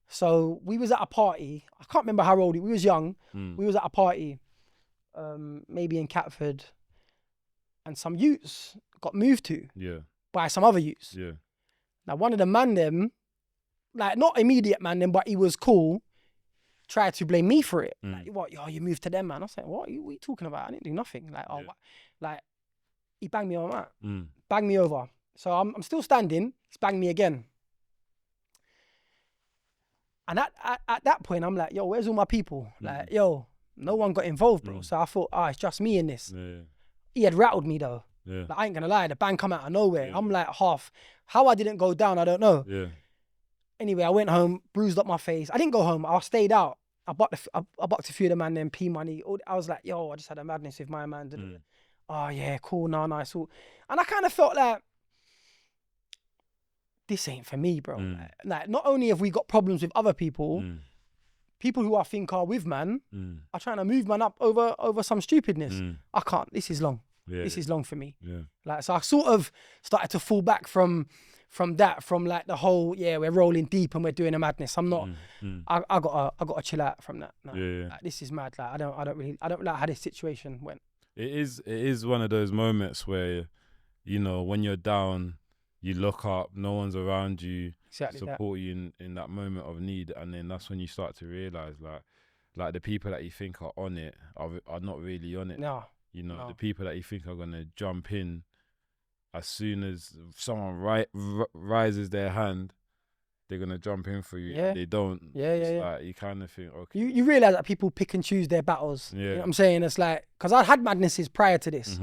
So we was at a party. I can't remember how old we was young. We was at a party, maybe in Catford, and some youths got moved to by some other youths. Yeah. Now one of the man them, like not immediate man them, but he was cool, tried to blame me for it. Like, what? Oh, you moved to them, man. I was like, what are you talking about? I didn't do nothing. Like, like he banged me on that. Banged me over. So I'm still standing. He's banged me again. And at that point, I'm like, yo, where's all my people? Like, yo, no one got involved, bro. So I thought, it's just me in this. Yeah. He had rattled me though. Yeah. Like, I ain't gonna lie, the bang come out of nowhere. I'm like how I didn't go down, I don't know. Yeah. Anyway, I went home, bruised up my face. I didn't go home. I stayed out. I bucked a few of the man them P money. I was like, yo, I just had a madness with my man. Oh yeah, cool, nice. And I kind of felt like, this ain't for me, bro. Like, not only have we got problems with other people, people who I think are with man are trying to move man up over some stupidness. I can't. This is long. This is long for me. Yeah. Like, so I sort of started to fall back from like the whole, we're rolling deep and we're doing a madness. I'm not. I gotta chill out from that. No. Like, this is mad. Like, I don't like how this situation went. It is one of those moments where, you know, when you're down, you look up, no one's around you, support you in that moment of need, and then that's when you start to realize, like the people that you think are on it are not really on it. No, you know, the people that you think are gonna jump in, as soon as someone rises their hand, they're gonna jump in for you. Yeah. They don't. Like, you kind of think, okay. You realize that people pick and choose their battles. Yeah. You know what I'm saying? It's like, because I had madnesses prior to this,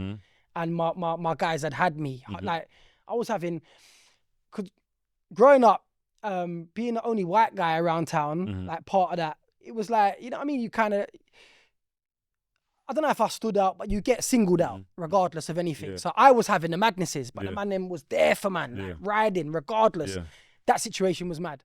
and my guys had me. Like, I was having, cause growing up, being the only white guy around town, like part of that, it was like, you know what I mean? You kind of, I don't know if I stood out, but you get singled out regardless of anything. Yeah. So I was having the madnesses, but the man then was there for man, like, riding regardless. Yeah. That situation was mad.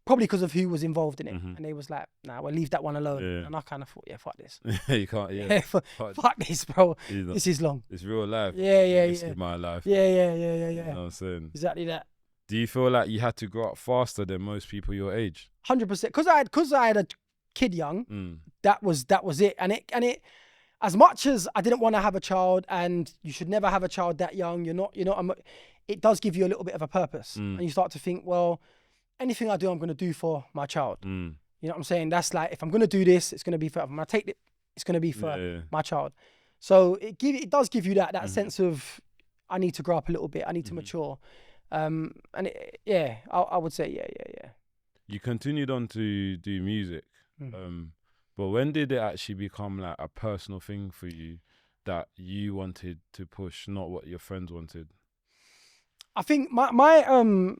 Probably because of who was involved in it. And they was like, nah, we'll leave that one alone. Yeah. And I kind of thought, fuck this. You can't, fuck this, bro. This is long. It's real life. This is my life. Yeah. You know what I'm saying? Exactly that. Do you feel like you had to grow up faster than most people your age? 100%. Because I had a kid young, that was it. And it, as much as I didn't want to have a child, and you should never have a child that young, it does give you a little bit of a purpose. And you start to think, well, anything I do, I'm going to do for my child. You know what I'm saying? That's like, if I'm going to do this, it's going to be for, if I'm going to take it, it's going to be for my child. So it does give you that sense of, I need to grow up a little bit. I need to mature. And I would say, yeah. You continued on to do music. But when did it actually become like a personal thing for you that you wanted to push, not what your friends wanted? I think my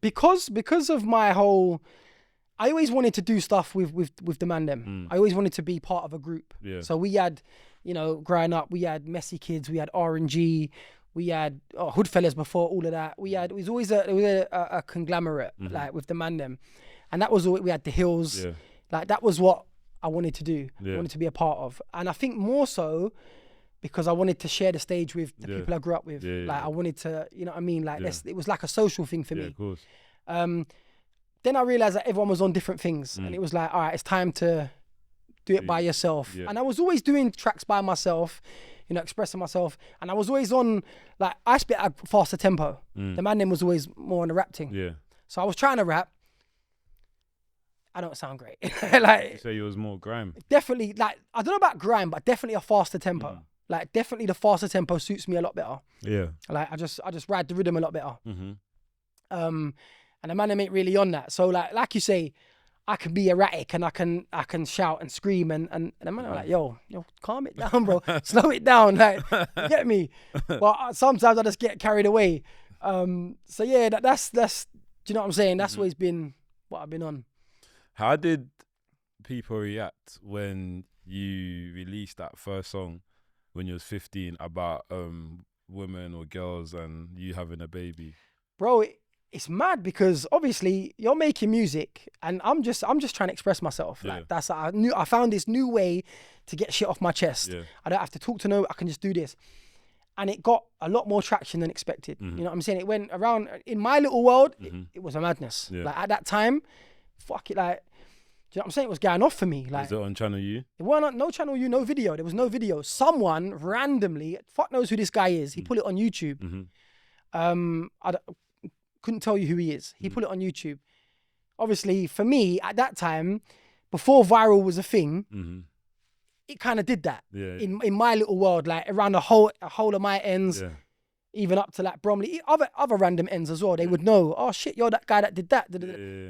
because of my whole, I always wanted to do stuff with the man them. I always wanted to be part of a group. Yeah. So we had, growing up, we had Messy Kids, we had R&G, we had Hoodfellas before all of that. It was always a conglomerate, like with the man them, and that was all. We had the Hills, like that was what I wanted to do. I wanted to be a part of, and I think more so because I wanted to share the stage with the people I grew up with. I wanted to, you know what I mean? Like it was like a social thing for me. Of course. then I realized that everyone was on different things, and it was like, all right, it's time to do it by yourself. Yeah. And I was always doing tracks by myself, you know, expressing myself. And I was always on, like, I spit at a faster tempo. The man then was always more on the rap thing. Yeah. So I was trying to rap. I don't sound great. Like, You say you was more grime. definitely, like, I don't know about grime, but definitely a faster tempo. Like, definitely the faster tempo suits me a lot better. Yeah. Like, I just ride the rhythm a lot better. Mm-hmm. And the man them ain't really on that. So like you say, I can be erratic and I can shout and scream and the man are like, yo, calm it down, bro. Slow it down. Like, you get me? But sometimes I just get carried away. So yeah, that's do you know what I'm saying? That's always been what I've been on. How did people react when you released that first song when you was 15 about women or girls and you having a baby? Bro, it's mad because obviously you're making music and I'm just trying to express myself. Yeah. Like I found this new way to get shit off my chest. Yeah. I don't have to talk to no, I can just do this. And it got a lot more traction than expected. You know what I'm saying? It went around in my little world, it was a madness. Yeah. Like at that time, fuck it, like, do you know what I'm saying? It was going off for me. Like, Was it on Channel U? it weren't no Channel U, no video. There was no video. Someone randomly, fuck knows who this guy is. He put it on YouTube. Couldn't tell you who he is. He put it on YouTube. Obviously, for me at that time, before viral was a thing, it kind of did that in my little world, like around a whole of my ends, even up to like Bromley, other random ends as well. They would know, oh shit, you're that guy that did that.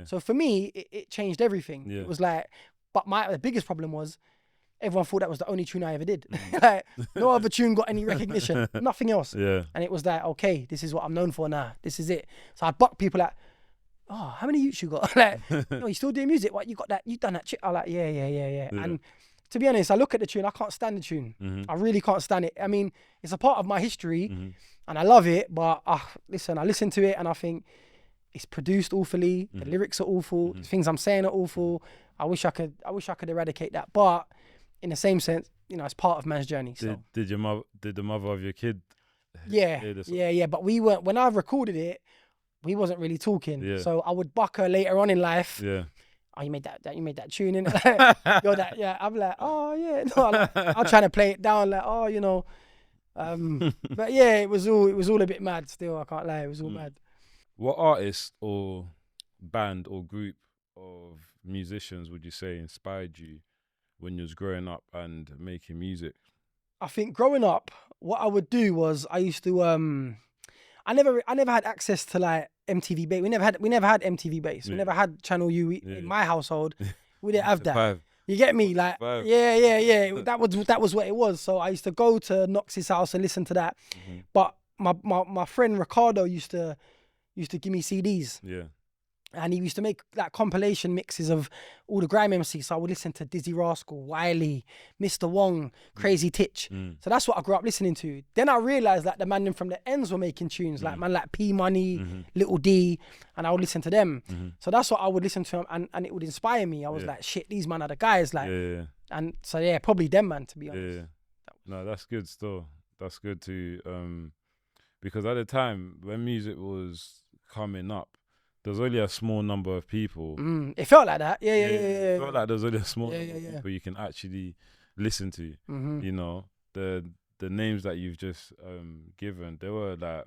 So for me, it changed everything. It was like, but the biggest problem was everyone thought that was the only tune I ever did. Like, no other tune got any recognition, nothing else. Yeah. And it was like, okay, this is what I'm known for now. This is it. So I'd buck people like, oh, how many youths you got? Like, no, you still doing music? What, you got that? You done that shit? I'm like, yeah. And to be honest, I look at the tune, I can't stand the tune. I really can't stand it. I mean, it's a part of my history and I love it, but listen, I listen to it and I think it's produced awfully. The lyrics are awful. The things I'm saying are awful. I wish I could eradicate that. But in the same sense, you know, it's part of man's journey. So. Did the mother of your kid? Yeah. But we weren't, when I recorded it, we wasn't really talking. Yeah. So I would buck her later on in life. Yeah. Oh, you made that tune in. You're that, yeah. I'm like, oh yeah. No, I'm trying to play it down, like, oh, you know. But yeah, it was all a bit mad. Still, I can't lie, it was all mad. What artist or band or group of musicians would you say inspired you when you was growing up and making music? I think growing up, what I would do was I used to I never had access to like MTV Base. We never had MTV Base. We never had Channel U in my household. We didn't have that. 5. You get me? Like, yeah. That was what it was. So I used to go to Knox's house and listen to that. But my friend Ricardo used to give me CDs. Yeah. And he used to make like compilation mixes of all the grime MCs. So I would listen to Dizzy Rascal, Wiley, Mr. Wong, Crazy Titch. So that's what I grew up listening to. Then I realized that the man from the ends were making tunes, like man like P Money, Little D, and I would listen to them. So that's what I would listen to, and it would inspire me. I was like, shit, these man are the guys. Like, and so yeah, probably them, man, to be honest. Yeah. No, that's good still. That's good to, because at the time when music was coming up, there was only a small number of people. It felt like that. Yeah. It felt like there was only a small number of yeah. people you can actually listen to. You know, the names that you've just given, they were like,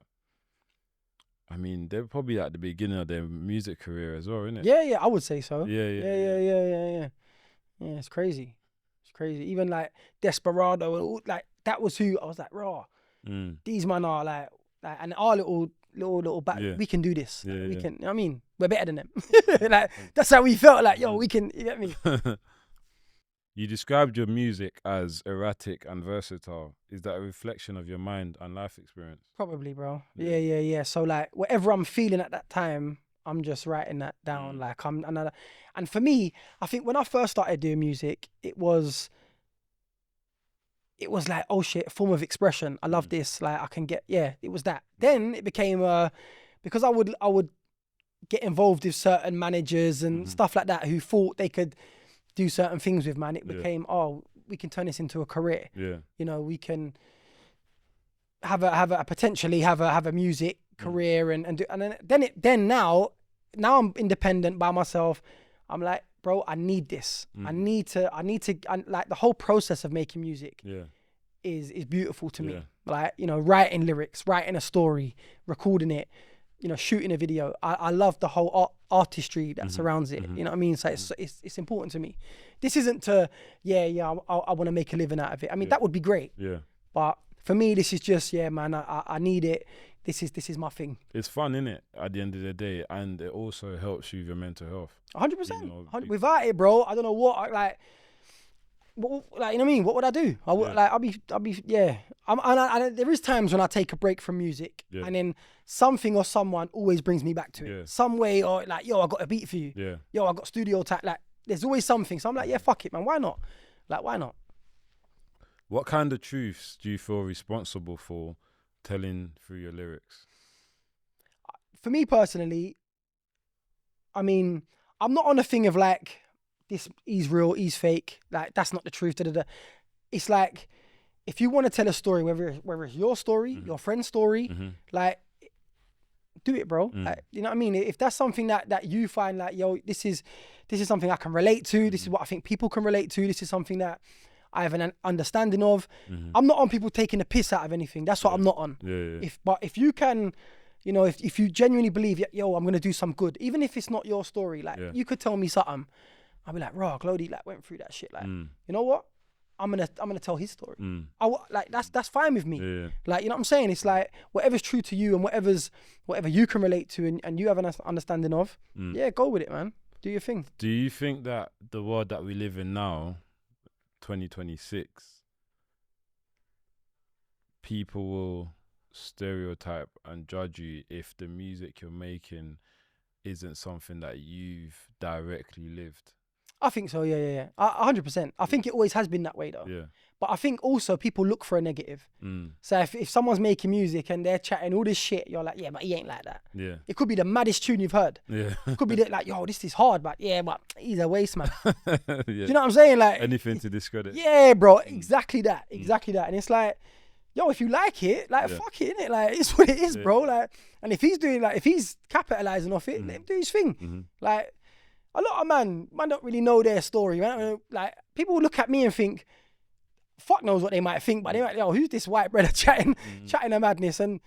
I mean, they were probably at the beginning of their music career as well, innit? Yeah, I would say so. Yeah. Yeah, it's crazy. Even like Desperado, like that was who I was like, raw. These men are like, and our little back, we can do this. Yeah, we can. I mean, we're better than them. Like that's how we felt. Like, yo, we can. You get me? You described your music as erratic and versatile. Is that a reflection of your mind and life experience? Probably, bro. Yeah. So like, whatever I'm feeling at that time, I'm just writing that down. Like and for me, I think when I first started doing music, it was like, oh shit, a form of expression. I love this. Like I can get, it was that. Then it became because I would get involved with certain managers and stuff like that who thought they could do certain things with, man. It became, we can turn this into a career. Yeah. You know, we can potentially have a music career and then now now I'm independent by myself. I'm like, bro, I need this. I need to, like the whole process of making music is beautiful to me. Like, you know, writing lyrics, writing a story, recording it, you know, shooting a video. I love the whole artistry that surrounds it. You know what I mean? So it's important to me. This isn't to, I want to make a living out of it. I mean, that would be great. Yeah. But for me, this is just, man, I need it. This is my thing. It's fun, innit? At the end of the day, and it also helps you with your mental health. 100%. You know, without it, bro, I don't know what, like, you know what I mean? What would I do? I would, like, I'll be, there is times when I take a break from music, and then something or someone always brings me back to it. Some way, or like, yo, I got a beat for you. Yeah. Yo, I got studio time. Like, there's always something. So I'm like, yeah, fuck it, man. Why not? Like, why not? What kind of truths do you feel responsible for telling through your lyrics? For me personally, I mean, I'm not on a thing of like, this, he's real, he's fake. Like, that's not the truth. It's like, if you want to tell a story, whether it's your story, your friend's story, like, do it, bro. Like, you know what I mean? If that's something that you find like, yo, this is something I can relate to. This is what I think people can relate to. This is something that I have an understanding of. I'm not on people taking the piss out of anything. That's what I'm not on. But if you can, you know, if you genuinely believe, yo, I'm gonna do some good, even if it's not your story, like you could tell me something, I'll be like, raw, Glody, like, went through that shit. Like, you know what? I'm gonna tell his story. Like, that's fine with me. Like, you know what I'm saying? It's like, whatever's true to you and whatever you can relate to and you have an understanding of, go with it, man. Do your thing. Do you think that the world that we live in now, 2026, people will stereotype and judge you if the music you're making isn't something that you've directly lived? I think so, yeah. 100%. I think it always has been that way though. Yeah. But I think also people look for a negative. So if someone's making music and they're chatting all this shit, you're like, yeah, but he ain't like that. Yeah. It could be the maddest tune you've heard. Yeah. It could be like, yo, this is hard, but he's a waste man. Do you know what I'm saying? Like, anything to discredit. Yeah, bro. Exactly that. Exactly that. And it's like, yo, if you like it, like, fuck it, innit? Like, it's what it is, bro. Like, and if he's doing, like, if he's capitalizing off it, let him do his thing. Like, a lot of man don't really know their story, man. Like, people look at me and think, fuck knows what they might think, but they might, yo, who's this white brother chatting a madness? And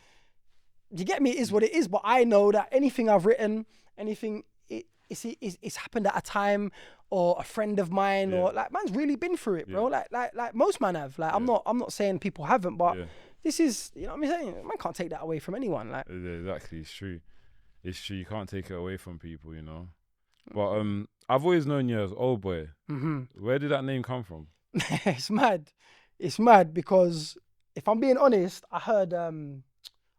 you get me, it is what it is. But I know that anything I've written, anything, it's happened at a time, or a friend of mine, or like, man's really been through it, bro. Like most man have. Like, I'm not saying people haven't, but this is, you know what I'm saying? Man can't take that away from anyone. Like, exactly, it's true. It's true. You can't take it away from people, you know. But I've always known you as Oboi. Where did that name come from? It's mad. It's mad because if I'm being honest, I heard the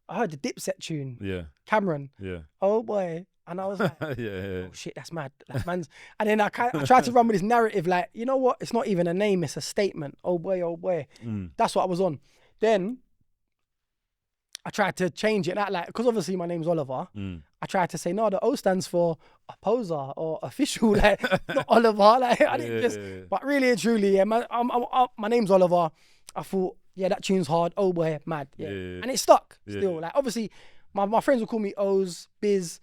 Dipset tune. Yeah. Cameron. Yeah. Oboi. And I was like, oh shit, that's mad. That man's. And then I tried to run with this narrative, like, you know what? It's not even a name, it's a statement. Oboi. That's what I was on. Then I tried to change it, like, because obviously my name's Oliver. I tried to say, no, the O stands for opposer or official, like, not Oliver. Like, I didn't but really and truly, my name's Oliver. I thought, that tune's hard. Oh boy, mad. And it stuck still. Like, obviously, my friends will call me O's, Biz,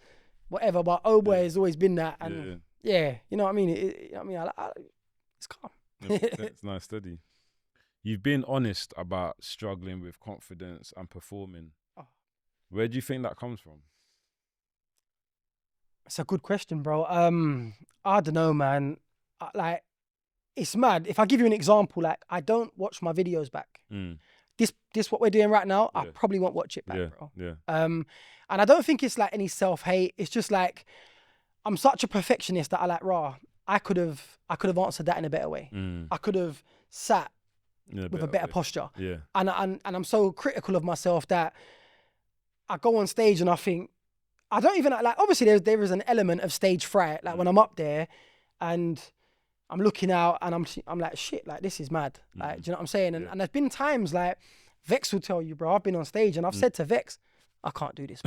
whatever, but Oh boy has always been that. And you know what I mean? You know what I mean? It's calm. It's nice study. You've been honest about struggling with confidence and performing. Where do you think that comes from? It's a good question, bro. I don't know, man. Like, it's mad. If I give you an example, like, I don't watch my videos back. This what we're doing right now, I probably won't watch it back, bro. Yeah. And I don't think it's like any self-hate. It's just like, I'm such a perfectionist that I could have answered that in a better way. I could have sat with a better posture. Yeah. And I'm so critical of myself that I go on stage and I think, I don't even, like, obviously there is an element of stage fright. Like, when I'm up there and I'm looking out and I'm like, shit, like, this is mad. Like, do you know what I'm saying? And there's been times, like, Vex will tell you, bro, I've been on stage and I've said to Vex, I can't do this.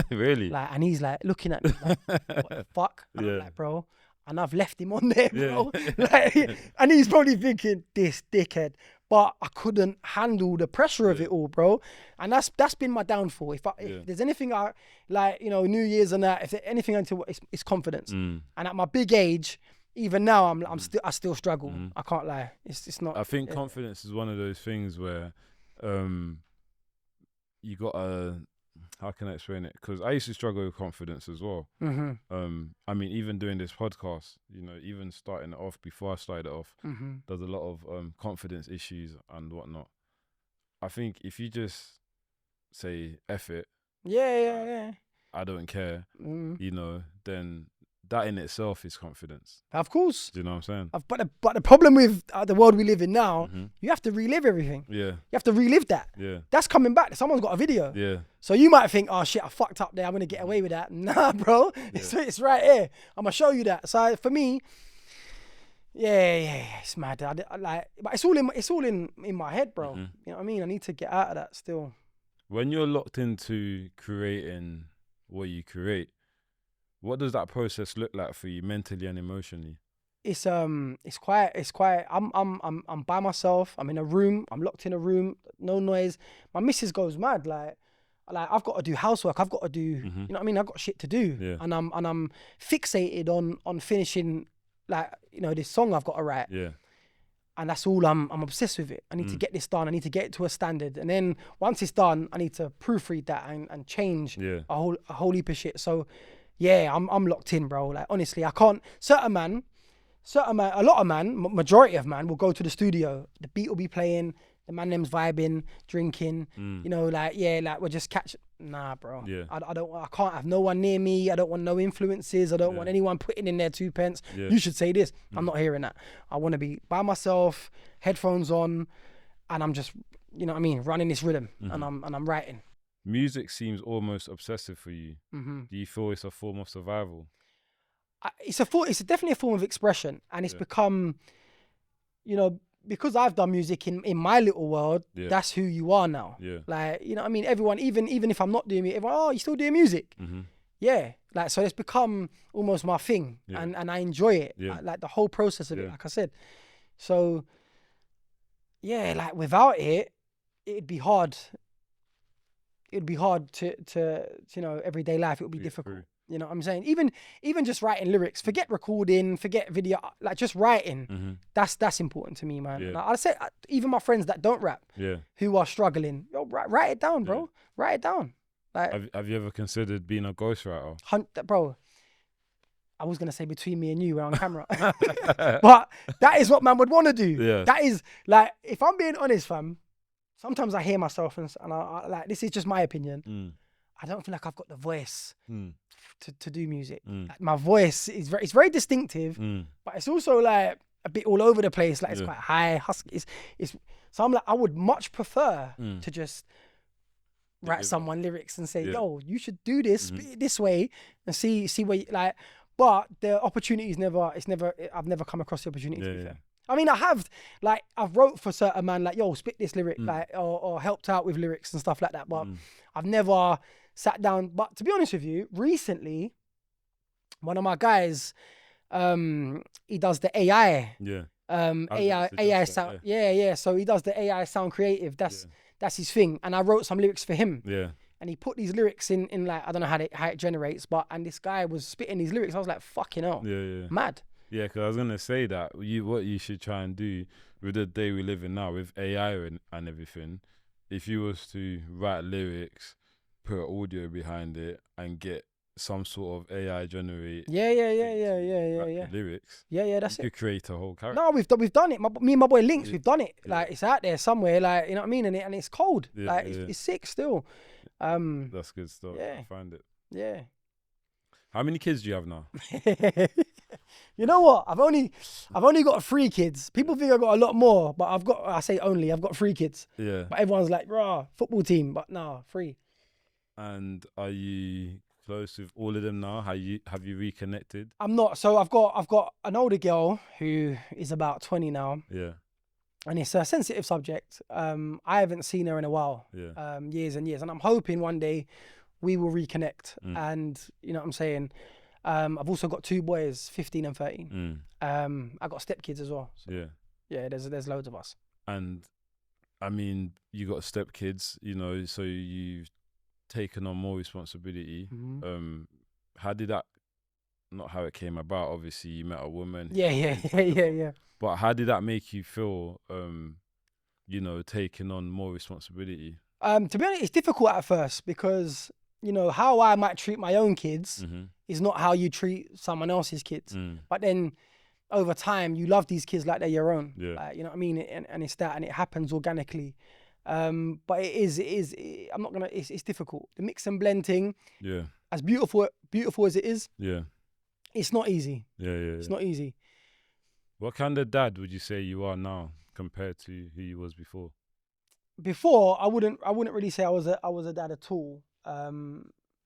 Really? Like, and he's like looking at me like, what the fuck? And I'm like, bro, and I've left him on there, bro. Like, and he's probably thinking, this dickhead. but I couldn't handle the pressure of it all, bro. And that's been my downfall. If there's anything I like, you know, New Year's and that, if there's anything until it's confidence. And at my big age, even now, I still struggle. I can't lie. It's not. I think confidence is one of those things where, you gotta. How can I explain it? Because I used to struggle with confidence as well. I mean, even doing this podcast, you know, even starting it off before I started it off, there's a lot of confidence issues and whatnot. I think if you just say F it, I don't care, you know, then that in itself is confidence. Of course. Do you know what I'm saying? But the problem with the world we live in now, you have to relive everything. Yeah. You have to relive that. Yeah. That's coming back. Someone's got a video. Yeah. So you might think, oh shit, I fucked up there. I'm going to get away with that. Nah, bro. It's right here. I'm going to show you that. So for me, it's mad. But it's all in my head, bro. You know what I mean? I need to get out of that still. When you're locked into creating what you create, what does that process look like for you mentally and emotionally? It's quiet. I'm by myself. I'm in a room. I'm locked in a room. No noise. My missus goes mad. Like I've got to do housework. I've got to do. You know what I mean? I've got shit to do. Yeah. And I'm fixated on finishing, like, you know, this song I've got to write. Yeah. And that's all. I'm obsessed with it. I need to get this done. I need to get it to a standard. And then once it's done, I need to proofread that and change a whole heap of shit. So. Yeah, I'm locked in, bro. Like, honestly, I can't. A lot of man, majority of man will go to the studio. The beat will be playing. The man them's vibing, drinking. You know, like we're just Nah, bro. Yeah. I can't have no one near me. I don't want no influences. I don't want anyone putting in their 2 pence. Yeah. You should say this. I'm not hearing that. I want to be by myself, headphones on, and I'm just, you know what I mean, running this rhythm, and I'm writing. Music seems almost obsessive for you. Do you feel it's a form of survival? It's definitely a form of expression, and it's become, you know, because I've done music in my little world. That's who you are now. Yeah. Like, you know what I mean? Everyone, even if I'm not doing it, everyone, oh, you still doing music? Yeah. Like, so it's become almost my thing, and I enjoy it. Like the whole process of it, like I said. So, yeah, like without it, it'd be hard. It'd be hard to you know, everyday life. It would be difficult. True. You know what I'm saying? Even just writing lyrics, forget recording, forget video, like just writing. That's important to me, man. Yeah. Like I say, even my friends that don't rap, who are struggling, yo, write it down, bro. Write it down. Like, have you ever considered being a ghostwriter? Bro, I was gonna say between me and you, we're on camera, but that is what man would want to do. Yeah. That is, like, if I'm being honest, fam. Sometimes I hear myself and I like, this is just my opinion. I don't feel like I've got the voice to do music. Like, my voice is very distinctive, but it's also like a bit all over the place. Like, it's quite high, husky. So I'm like, I would much prefer to just write someone lyrics and say, yo, you should do this, spit it this way, and see where you, like. But the opportunity I've never come across the opportunity to be fair. I mean, I've wrote for certain man, like, yo, spit this lyric, like, or helped out with lyrics and stuff like that. But I've never sat down. But to be honest with you, recently, one of my guys, he does the AI. AI sound. So he does the AI sound creative. That's his thing. And I wrote some lyrics for him. Yeah. And he put these lyrics in like, I don't know how it generates, and this guy was spitting these lyrics. I was like, fucking hell. Mad. Yeah, because I was going to say that what you should try and do with the day we live in now, with AI and everything, if you was to write lyrics, put audio behind it, and get some sort of AI generate lyrics. That's you could create a whole character. No, we've done it. Me and my boy Links, we've done it. Like, it's out there somewhere, like, you know what I mean? And it's cold. It's sick still. That's good stuff. Yeah. Find it. Yeah. How many kids do you have now? You know what? I've only got 3 kids. People think I've got a lot more, but I've got 3 kids. Yeah. But everyone's like, rah, football team, but no, 3. And are you close with all of them now? Have you reconnected? I'm not. So I've got an older girl who is about 20 now. Yeah. And it's a sensitive subject. I haven't seen her in a while. Yeah. Years and years. And I'm hoping one day we will reconnect. And you know what I'm saying? I've also got 2 boys, 15 and 13. I got stepkids as well. So, yeah, there's loads of us. And I mean, you got stepkids, you know, so you've taken on more responsibility. How did that, not how it came about, obviously you met a woman. Yeah. But how did that make you feel, you know, taking on more responsibility? To be honest, it's difficult at first because, you know, how I might treat my own kids is not how you treat someone else's kids. But then over time, you love these kids like they're your own. Yeah. You know what I mean? And it's that, and it happens organically. But I'm not gonna, it's difficult. The mix and blend thing, as beautiful as it is, it's not easy. It's not easy. What kind of dad would you say you are now compared to who you was before? Before, I wouldn't really say I was a dad at all.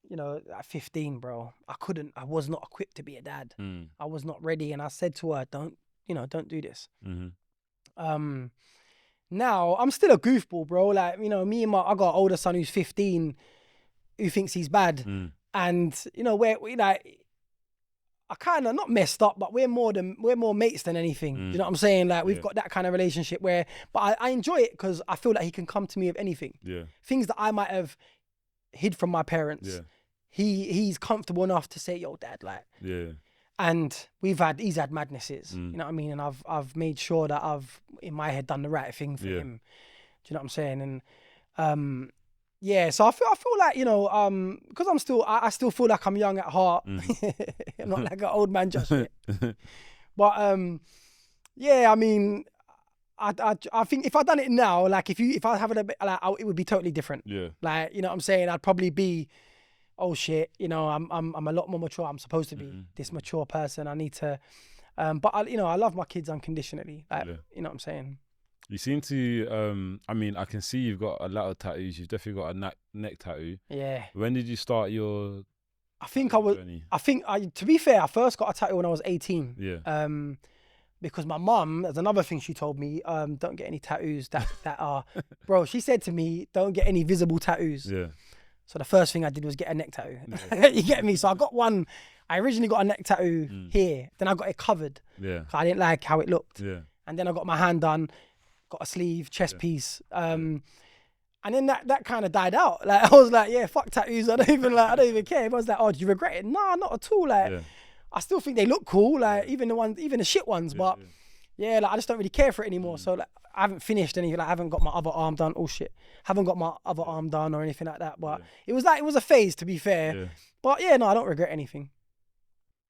You know, at 15, bro, I was not equipped to be a dad. I was not ready, and I said to her, don't do this. Now I'm still a goofball, bro. Like, you know, I got an older son who's 15, who thinks he's bad, and you know, we're like, I kind of not messed up, but we're more mates than anything. You know what I'm saying? Like, we've got that kind of relationship where, but I enjoy it because I feel like he can come to me with anything. Things that I might have hid from my parents. He's comfortable enough to say, yo, dad, like, and he's had madnesses, you know what I mean? And I've made sure that I've, in my head, done the right thing for him. Do you know what I'm saying? And, so I feel like, you know, because I still feel like I'm young at heart. I'm not like an old man just yet. But, I mean, I think if I'd done it now, like if I have it a bit, like, it would be totally different. Like, you know what I'm saying? I'd probably be, oh shit, you know, I'm a lot more mature. I'm supposed to be this mature person. I need to, but I love my kids unconditionally. Like, you know what I'm saying? You seem to, I mean, I can see you've got a lot of tattoos. You've definitely got a neck tattoo. Yeah. When did you start your journey? To be fair, I first got a tattoo when I was 18. Yeah. Because my mum, there's another thing she told me, don't get any tattoos that are, bro, she said to me, don't get any visible tattoos. Yeah. So the first thing I did was get a neck tattoo. Yeah. You get me? So I got one, I originally got a neck tattoo here, then I got it covered. Yeah. I didn't like how it looked. Yeah. And then I got my hand done, got a sleeve, chest piece. And then that kind of died out. Like, I was like, yeah, fuck tattoos. I don't even care. Everyone's like, oh, do you regret it? No, not at all. Like, I still think they look cool. Like, even the shit ones. But like, I just don't really care for it anymore. So like, I haven't finished anything. Like, I haven't got my other arm done. Oh shit, haven't got my other arm done or anything like that. But it was a phase, to be fair. Yeah. But no, I don't regret anything.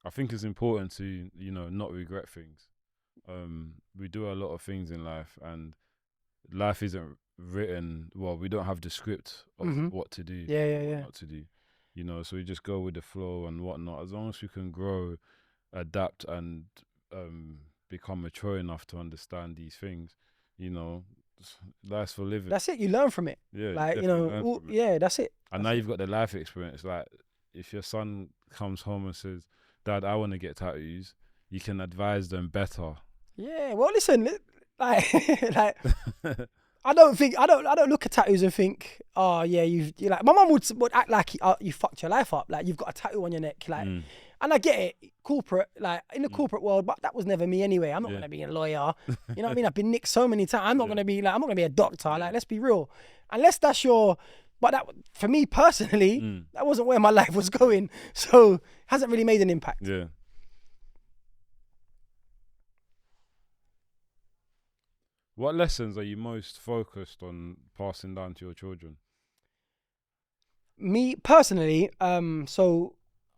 I think it's important to, you know, not regret things. We do a lot of things in life, and life isn't written. Well, we don't have the script of what to do. What to do, you know. So we just go with the flow and whatnot. As long as we can grow, adapt, and become mature enough to understand these things, you know, life's for living. That's it. You learn from it. Yeah, like, you know, that's it. And now you've got the life experience. Like, if your son comes home and says, "Dad, I want to get tattoos," you can advise them better. Yeah, well, listen, like I don't look at tattoos and think, oh yeah, you're like, my mum would act like you fucked your life up, like you've got a tattoo on your neck, like, and I get it, corporate, like in the corporate world, but that was never me anyway. I'm not gonna be a lawyer, you know what I mean? I've been nicked so many times. I'm not gonna be a doctor. Like, let's be real, unless that's your. But that, for me personally, that wasn't where my life was going, so it hasn't really made an impact. Yeah. What lessons are you most focused on passing down to your children? Me personally, so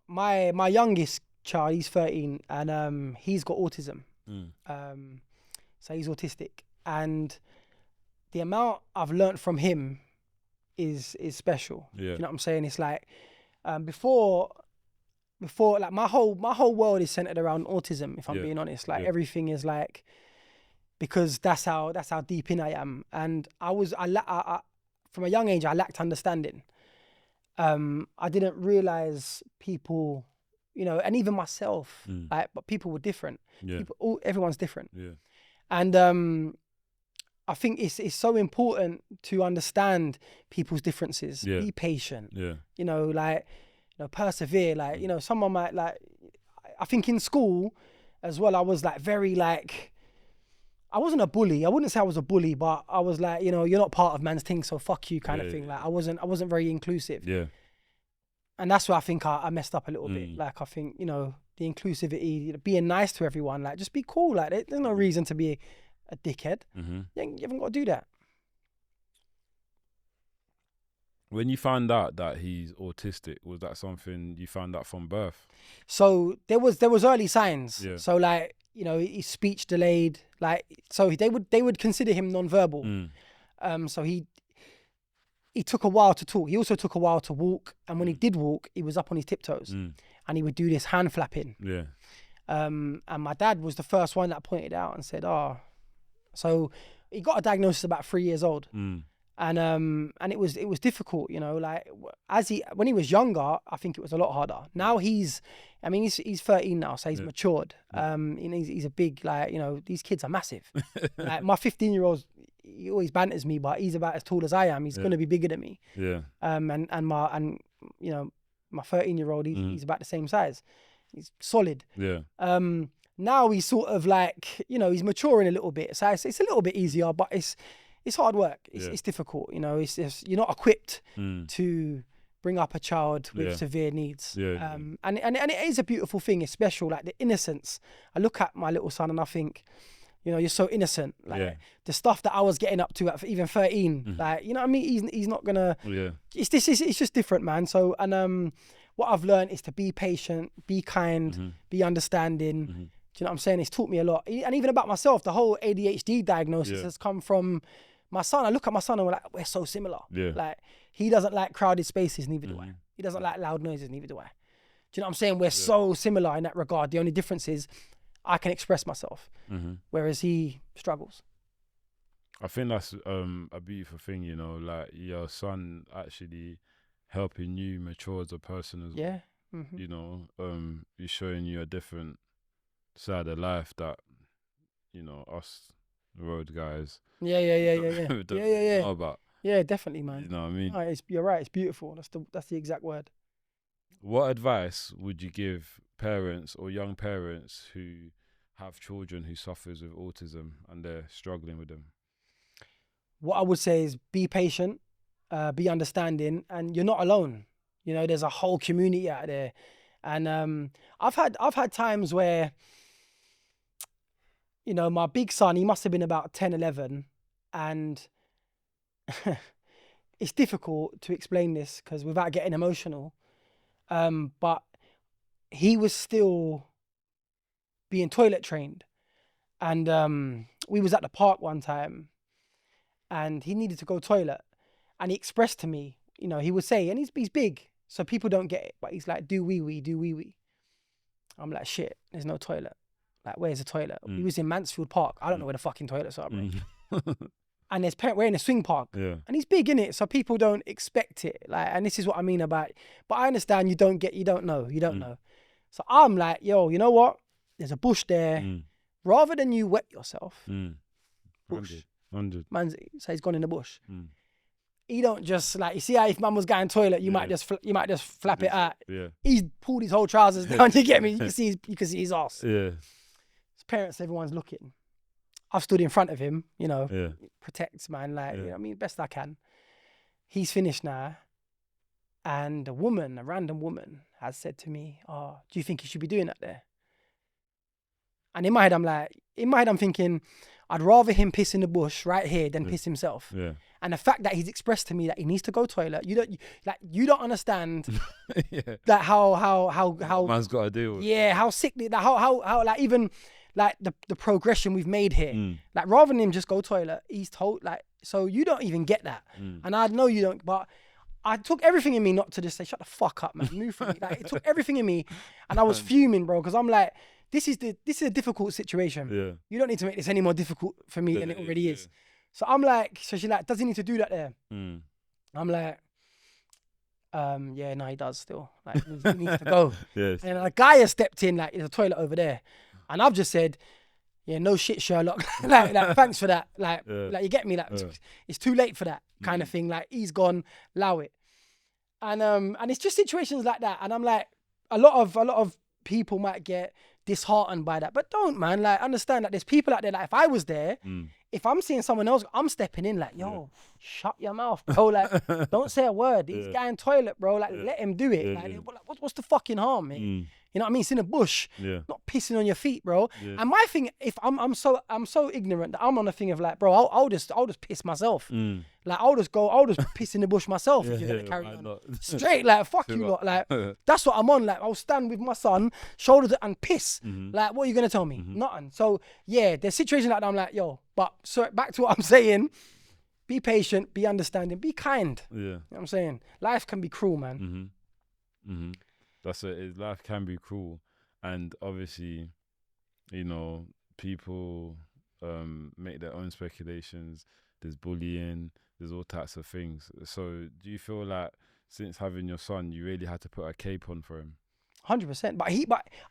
my youngest child, he's 13, and he's got autism. So he's autistic, and the amount I've learnt from him is special. Yeah. You know what I'm saying? It's like before like my whole world is centered around autism, if I'm being honest. Like, everything is like, because that's how deep in I am. And I from a young age, I lacked understanding. I didn't realize people, you know, and even myself, like, but people were different. Yeah. Everyone's different. Yeah. And I think it's so important to understand people's differences. Yeah. Be patient. Yeah. You know, like, you know, persevere. Like, you know, someone might, like, I think in school as well, I was like very like, I wasn't a bully. I wouldn't say I was a bully, but I was like, you know, you're not part of man's thing, so fuck you kind of thing. Like I wasn't very inclusive. Yeah. And that's where I think I messed up a little bit. Like I think, you know, the inclusivity, you know, being nice to everyone, like just be cool. Like there's no reason to be a dickhead. You haven't got to do that. When you found out that he's autistic, was that something you found out from birth? So there was early signs. Yeah. So like, you know, his speech delayed. Like so they would consider him non-verbal. So he took a while to talk. He also took a while to walk. And when he did walk, he was up on his tiptoes, and he would do this hand flapping. Yeah. And my dad was the first one that pointed out and said, "Oh," so he got a diagnosis about 3 years old. And it was difficult, you know, like when he was younger, I think it was a lot harder. Now he's 13 now, so he's matured. You know, he's a big, like, you know, these kids are massive. Like my 15-year-old, he always banters me, but he's about as tall as I am. He's gonna be bigger than me. Yeah. And you know, my 13-year-old, he's about the same size. He's solid. Yeah. Now he's sort of like, you know, he's maturing a little bit. So it's a little bit easier, but it's hard work. It's difficult. You know, it's just, you're not equipped to bring up a child with severe needs. And it is a beautiful thing. It's special, like the innocence. I look at my little son and I think, you know, you're so innocent. Like the stuff that I was getting up to at even 13, like, you know what I mean? He's not gonna, it's just different, man. So, and what I've learned is to be patient, be kind, be understanding. Do you know what I'm saying? It's taught me a lot. And even about myself, the whole ADHD diagnosis has come from my son. I look at my son and we're so similar. Like, he doesn't like crowded spaces, neither do I. He doesn't like loud noises, neither do I. Do you know what I'm saying? We're so similar in that regard. The only difference is I can express myself, whereas he struggles. I think that's a beautiful thing, you know, like your son actually helping you mature as a person as well. You know, he's showing you a different side of life that, you know, us road guys don't know about. Yeah, definitely, man. You know what I mean? No, you're right. It's beautiful. That's the exact word. What advice would you give parents or young parents who have children who suffers with autism and they're struggling with them? What I would say is be patient, be understanding, and you're not alone. You know, there's a whole community out there. And I've had times where, you know, my big son, he must have been about 10, 11, and it's difficult to explain this because without getting emotional, but he was still being toilet trained. And we was at the park one time and he needed to go toilet, and he expressed to me, you know, he would say, and he's big, so people don't get it, but he's like, do wee wee, do wee wee. I'm like, shit, there's no toilet. Like, where's the toilet? He was in Mansfield Park. I don't know where the fucking toilets are, bro. And we're in a swing park, and he's big in it, so people don't expect it. Like, and this is what I mean about it. But I understand you don't know. So I'm like, yo, you know what? There's a bush there. Rather than you wet yourself, bush. 100. Man, so he's gone in the bush. He don't just, like, you see how if man was going toilet, you might just flap it out. He's pulled his whole trousers down. You get me? You can see his ass. His parents, everyone's looking. I've stood in front of him, you know, protects, man, like, you know what I mean, best I can. He's finished now, and a random woman has said to me, "Oh, do you think he should be doing that there?" And in my head I'm thinking, I'd rather him piss in the bush right here than piss himself. And the fact that he's expressed to me that he needs to go toilet, you don't understand like how man's got to deal with. How sickly, like how like even like the progression we've made here. Like, rather than him just go toilet, he's told, like, so you don't even get that. And I know you don't, but I took everything in me not to just say, shut the fuck up, man, move from me. Like, it took everything in me, and I was fuming, bro, because I'm like, this is a difficult situation. You don't need to make this any more difficult for me than it already is. So I'm like, so she's like, does he need to do that there? I'm like, yeah, no, he does still. Like, he needs to go. And a guy has stepped in, like, there's a toilet over there. And I've just said, yeah, no shit, Sherlock. like, thanks for that. Like, you get me? Like, it's too late for that kind of thing. Like, he's gone, allow it. And it's just situations like that. And I'm like, a lot of people might get disheartened by that. But don't, man. Like, understand that there's people out there. Like, if I was there, if I'm seeing someone else, I'm stepping in. Like, yo, shut your mouth, bro. Like, don't say a word. He's going toilet, bro. Like, let him do it. Like, what's the fucking harm, mate? You know what I mean? It's in a bush, not pissing on your feet, bro. And my thing, if I'm so ignorant that I'm on a thing of like, bro, I'll just piss myself. Like, I'll just piss in the bush myself if you're gonna carry on. Straight, like, fuck you lot. Like, that's what I'm on. Like, I'll stand with my son, shoulders and piss. Like, what are you gonna tell me? Nothing. So yeah, there's situations like that. I'm like, yo, but so back to what I'm saying. Be patient, be understanding, be kind. You know what I'm saying? Life can be cruel, man. That's it. Life can be cruel, and obviously, you know, people make their own speculations. There's bullying. There's all types of things. So, do you feel like since having your son, you really had to put a cape on for him? 100%. But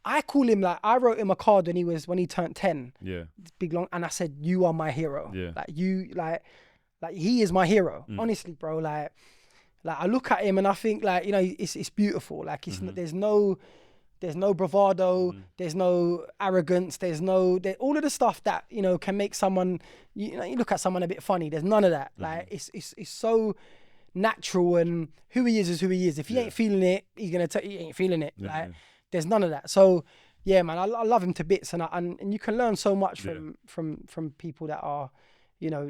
I call him, like, I wrote him a card when he turned 10. Yeah. Big long, and I said, "You are my hero." Yeah. Like he is my hero. Honestly, bro. Like I look at him and I think, like, you know, it's beautiful. Like there's no bravado, there's no arrogance, all of the stuff that, you know, can make someone, you know, you look at someone a bit funny. There's none of that. Like it's so natural, and who he is who he is. If he ain't feeling it, he's gonna tell you he ain't feeling it. There's none of that. So yeah, man, I love him to bits, and you can learn so much from people that are, you know,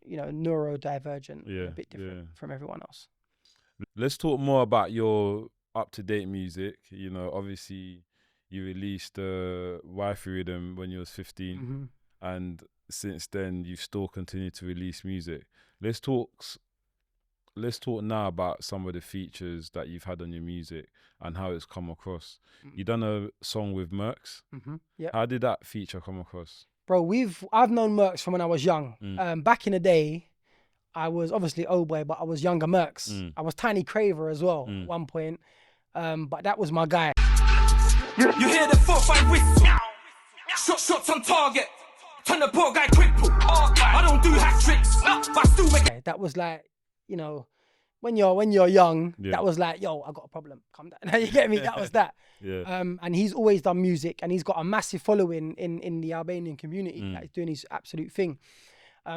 neurodivergent, a bit different from everyone else. Let's talk more about your up-to-date music. You know, obviously you released Wifey Riddem when you was 15, and since then you've still continued to release music. Let's talk now about some of the features that you've had on your music and how it's come across. You done a song with Mercs. How did that feature come across? Bro, I've known Mercs from when I was young. Back in the day, I was obviously Oboi, but I was younger Mercs. I was Tiny Craver as well at one point. But that was my guy. You hear the 4-5 whistle. Shots on target. Turn the poor guy cripple. I don't do hat tricks, but I still make. That was like, you know, when you're young, that was like, yo, I got a problem. Come down. You get me? That was that. And he's always done music, and he's got a massive following in the Albanian community. Like, he's doing his absolute thing.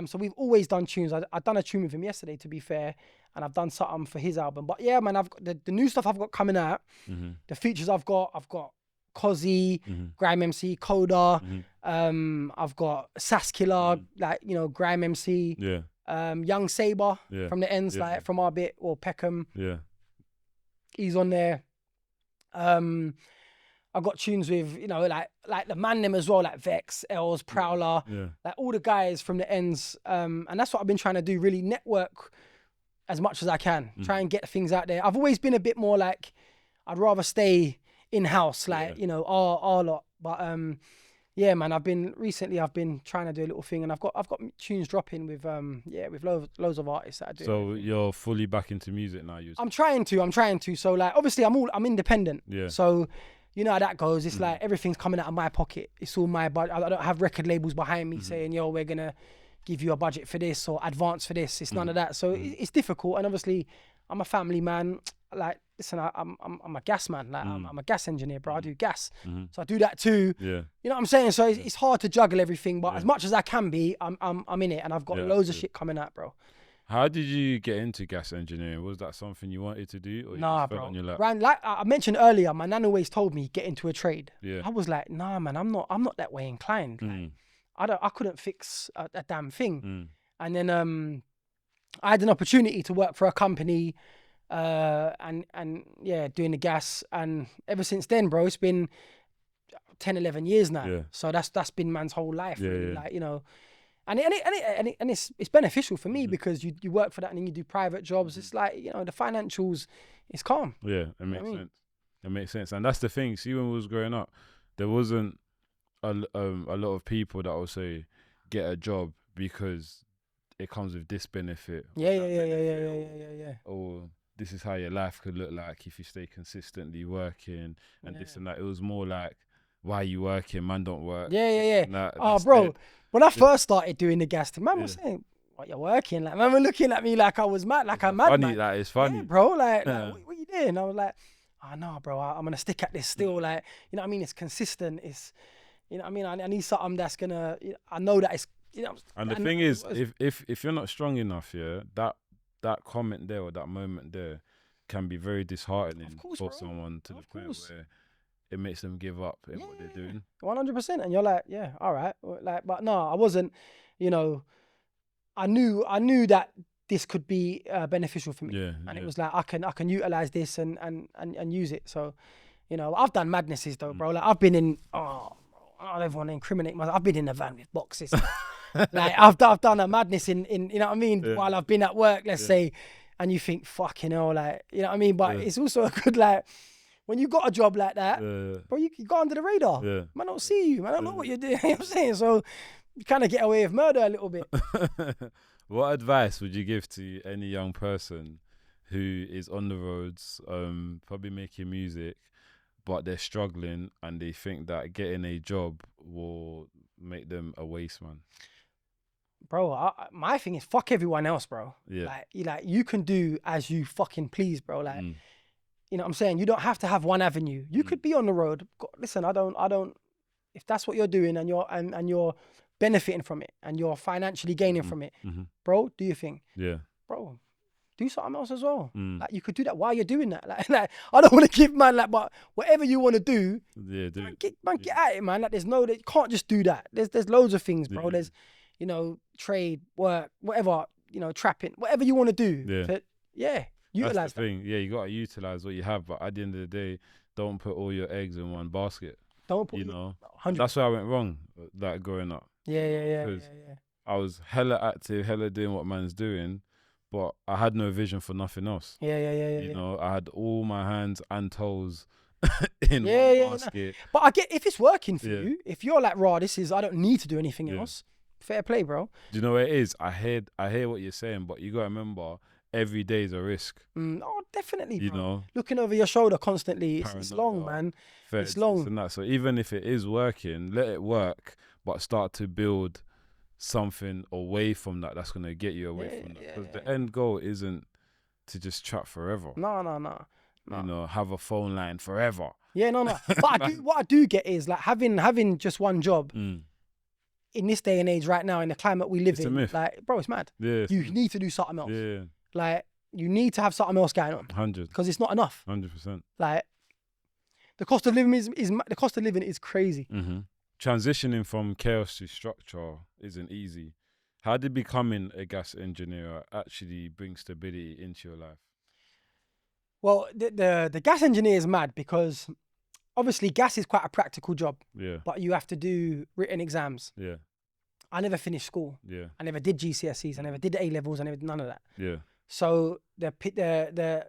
So we've always done tunes. I've done a tune with him yesterday, to be fair, and I've done something for his album. But yeah, man, I've got the new stuff I've got coming out. The features I've got Cozzy, Grime MC, Coda. I've got Saskilla, like, you know, Grime MC. Young Saber from the ends, like from our bit, or Peckham. He's on there. I've got tunes with, you know, like the man them as well, like Vex, Els, Prowler, like all the guys from the ends. And that's what I've been trying to do, really network as much as I can. Try and get things out there. I've always been a bit more like, I'd rather stay in-house, like, you know, our lot. But yeah, man, I've been trying to do a little thing, and I've got tunes dropping with loads of artists that I do. So you're fully back into music now? I'm trying to. So like, obviously I'm independent. So you know how that goes. It's like everything's coming out of my pocket. It's all my budget. I don't have record labels behind me saying, yo, we're gonna give you a budget for this or advance for this. It's none of that. So it's difficult. And obviously I'm a family man. Like, listen, I'm a gas man. Like I'm a gas engineer, bro. I do gas. So I do that too. You know what I'm saying? So it's hard to juggle everything, but as much as I can be, I'm in it, and I've got loads of shit coming out, bro. How did you get into gas engineering? Was that something you wanted to do, or nah, you just felt bro. on your lap? Like I mentioned earlier, my nan always told me, get into a trade. Yeah. I was like, nah, man, I'm not that way inclined. Like, I couldn't fix a damn thing. And then I had an opportunity to work for a company, and yeah, doing the gas. And ever since then, bro, it's been 10, 11 years now. Yeah. So that's been man's whole life. Really. Like, you know. And it's beneficial for me because you work for that, and then you do private jobs. It's like, you know, the financials, it's calm. Yeah, it makes sense. It makes sense. And that's the thing. See, when we was growing up, there wasn't a lot of people that would say, get a job because it comes with this benefit. Yeah. Or this is how your life could look like if you stay consistently working and this and that. It was more like, why are you working? Man, don't work. Yeah. Bro, when I first started doing the gas thing, man was saying, what, you're working? Like, man were looking at me like I was mad, like I'm mad. Funny, that is funny. Yeah, bro, like what you doing? I was like, no, bro, I'm gonna stick at this still. Like, you know what I mean? It's consistent. It's, you know what I mean? I need something that's gonna. I know that it's. You know. And the thing is, if you're not strong enough, that comment there or that moment there can be very disheartening for someone to the point where it makes them give up in what they're doing. 100%. And you're like, yeah, all right. Like, but no, I wasn't. You know, I knew that this could be beneficial for me, and it was like I can utilize this and use it. So, you know, I've done madnesses though, bro. Like I've been in. I don't want to incriminate myself. I've been in a van with boxes. Like I've done a madness in you know what I mean, while I've been at work, let's say, and you think fucking hell, like, you know what I mean. But it's also a good, like, when you got a job like that, bro, you go under the radar. Man don't see you, man don't know what you're doing. You know what I'm saying? So you kind of get away with murder a little bit. What advice would you give to any young person who is on the roads, probably making music, but they're struggling and they think that getting a job will make them a waste man? Bro, my thing is fuck everyone else, bro. Like you can do as you fucking please, bro. Like, you know what I'm saying? You don't have to have one avenue. You could be on the road. Listen, I don't. If that's what you're doing and you're benefiting from it and you're financially gaining from it, bro, do your thing. Yeah, bro, do something else as well. Like you could do that while you're doing that. Like I don't want to give man like, but whatever you want to do, get at it, man. Like they can't just do that. There's loads of things, bro. There's, you know, trade, work, whatever, you know, trapping, whatever you want to do. Utilize that's the thing. Yeah, you gotta utilize what you have, but at the end of the day, don't put all your eggs in one basket. Don't put, you know, 100%. That's where I went wrong, like growing up. Yeah. I was hella active, hella doing what man's doing, but I had no vision for nothing else. You know, I had all my hands and toes in one basket. No. But I get, if it's working for you, if you're like, raw, I don't need to do anything else. Fair play, bro. Do you know what it is? I hear what you're saying, but you gotta remember, every day is a risk. Oh, definitely, bro. You know, looking over your shoulder constantly, it's long, man. It's long. And that. So even if it is working, let it work, but start to build something away from that that's going to get you away from that. Because the end goal isn't to just trap forever. No. You know, have a phone line forever. Yeah, no. But what I do get is like having just one job in this day and age right now, in the climate we live in, like, bro, it's mad. Yeah, you need to do something else. Yeah. Like, you need to have something else going on. 100. Because it's not enough. 100%. Like, the cost of living is crazy. Transitioning from chaos to structure isn't easy. How did becoming a gas engineer actually bring stability into your life? Well, the gas engineer is mad because obviously gas is quite a practical job. Yeah. But you have to do written exams. Yeah. I never finished school. Yeah. I never did GCSEs. I never did the A-levels. I never did none of that. Yeah. So a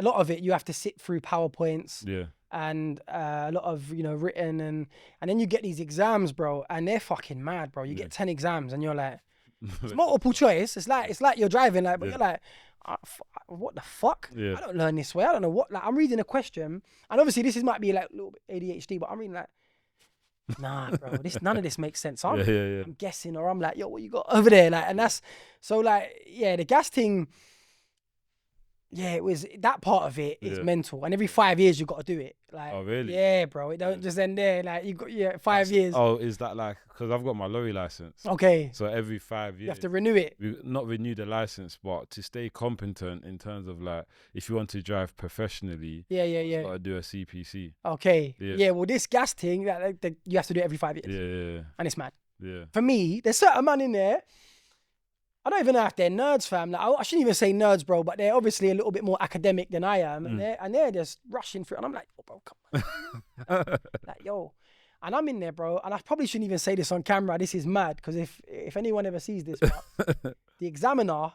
lot of it you have to sit through PowerPoints. Yeah. And a lot of, you know, written and then you get these exams, bro, and they're fucking mad, bro. You get 10 exams and you're like, it's multiple choice. It's like you're driving, like, but you're like, what the fuck? Yeah. I don't learn this way. I don't know what. Like, I'm reading a question, and obviously this might be like a little bit ADHD, but I'm reading like, nah, bro, none of this makes sense. So I'm guessing, or I'm like, yo, what you got over there? Like, and that's so like, the gas thing. Yeah, it was that part of it is mental, and every 5 years you got to do it. Like, oh really? Yeah, bro. It don't just end there. Like you got 5 years. Oh, is that like because I've got my lorry license? Okay. So every 5 years you have to renew it. Not renew the license, but to stay competent in terms of like if you want to drive professionally. You got to do a CPC. Okay. Yeah. Well, this gas thing, you have to do it every 5 years. Yeah. And it's mad. Yeah. For me, there's certain man in there. I don't even know if they're nerds, fam. Like, I shouldn't even say nerds, bro, but they're obviously a little bit more academic than I am. And they're just rushing through. And I'm like, oh, bro, come on. Like, yo. And I'm in there, bro. And I probably shouldn't even say this on camera. This is mad. Because if anyone ever sees this, the examiner,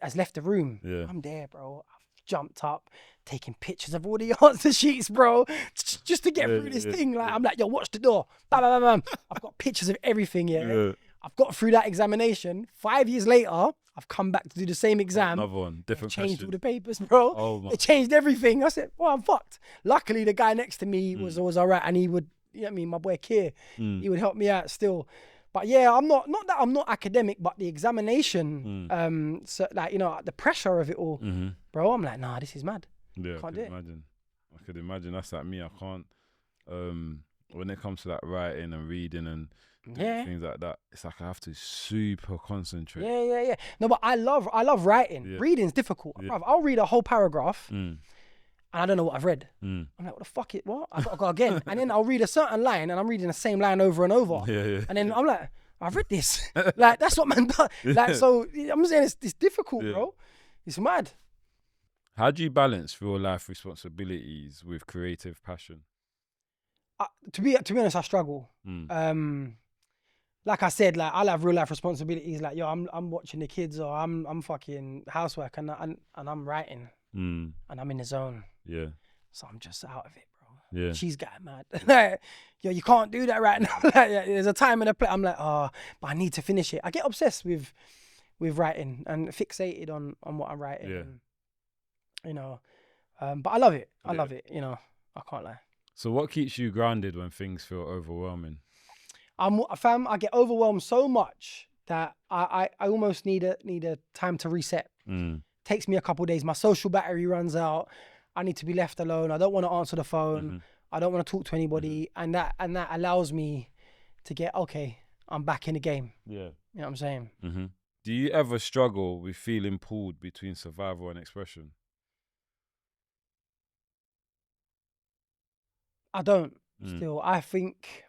has left the room. Yeah. I'm there, bro. I've jumped up, taking pictures of all the answer sheets, bro. Just to get through this thing. Like, I'm like, yo, watch the door. Bam, bam, bam, bam. I've got pictures of everything, yeah. I've got through that examination. 5 years later, I've come back to do the same exam. Another one, different question. Changed all the papers, bro. Oh my. It changed everything. I said, well, I'm fucked. Luckily, the guy next to me was all right, and he would, you know what I mean, my boy Kier, he would help me out still. But yeah, I'm not that I'm not academic, but the examination, so like, you know, the pressure of it all, bro, I'm like, nah, this is mad. Yeah, Can't do it. I could imagine. That's like me. I can't. When it comes to like writing and reading and things like that, it's like I have to super concentrate. Yeah. No, but I love writing. Yeah. Reading's difficult. Yeah. Bruv, I'll read a whole paragraph Mm. and I don't know what I've read. Mm. I'm like, what the fuck it? What? I gotta go again. And then I'll read a certain line and I'm reading the same line over and over. Yeah. And then I'm like, I've read this. Like, that's what man does. Like, so I'm saying it's difficult, bro. It's mad. How do you balance real life responsibilities with creative passion? To be honest, I struggle. Like I said, like I'll have real life responsibilities. Like, yo, I'm watching the kids, or I'm fucking housework, and I'm writing, and I'm in the zone. Yeah. So I'm just out of it, bro. Yeah. She's got mad. Like, yo, you can't do that right now. Like, there's a time and a place. I'm like, oh, but I need to finish it. I get obsessed with writing and fixated on what I'm writing. Yeah. And, you know, but I love it. I love it. You know, I can't lie. So what keeps you grounded when things feel overwhelming? I get overwhelmed so much that I almost need a time to reset. Takes me a couple of days. My social battery runs out. I need to be left alone. I don't want to answer the phone. I don't want to talk to anybody. And that allows me to get, okay, I'm back in the game. Yeah. You know what I'm saying? Do you ever struggle with feeling pulled between survival and expression? I don't still. I think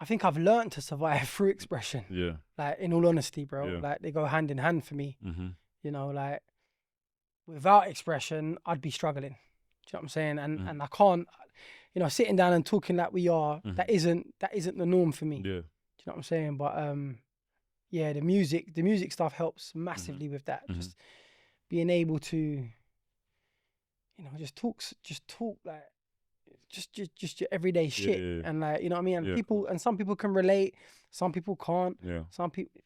I've learned to survive through expression. Yeah. Like, in all honesty, bro. Yeah. Like, they go hand in hand for me. You know, like, without expression, I'd be struggling. Do you know what I'm saying? And I can't, you know, sitting down and talking like we are, that isn't the norm for me. Yeah. Do you know what I'm saying? But yeah, the music stuff helps massively with that. Just being able to, you know, just talk like just your everyday shit. And like, you know what I mean? And some people can relate, some people can't. Yeah. Some people,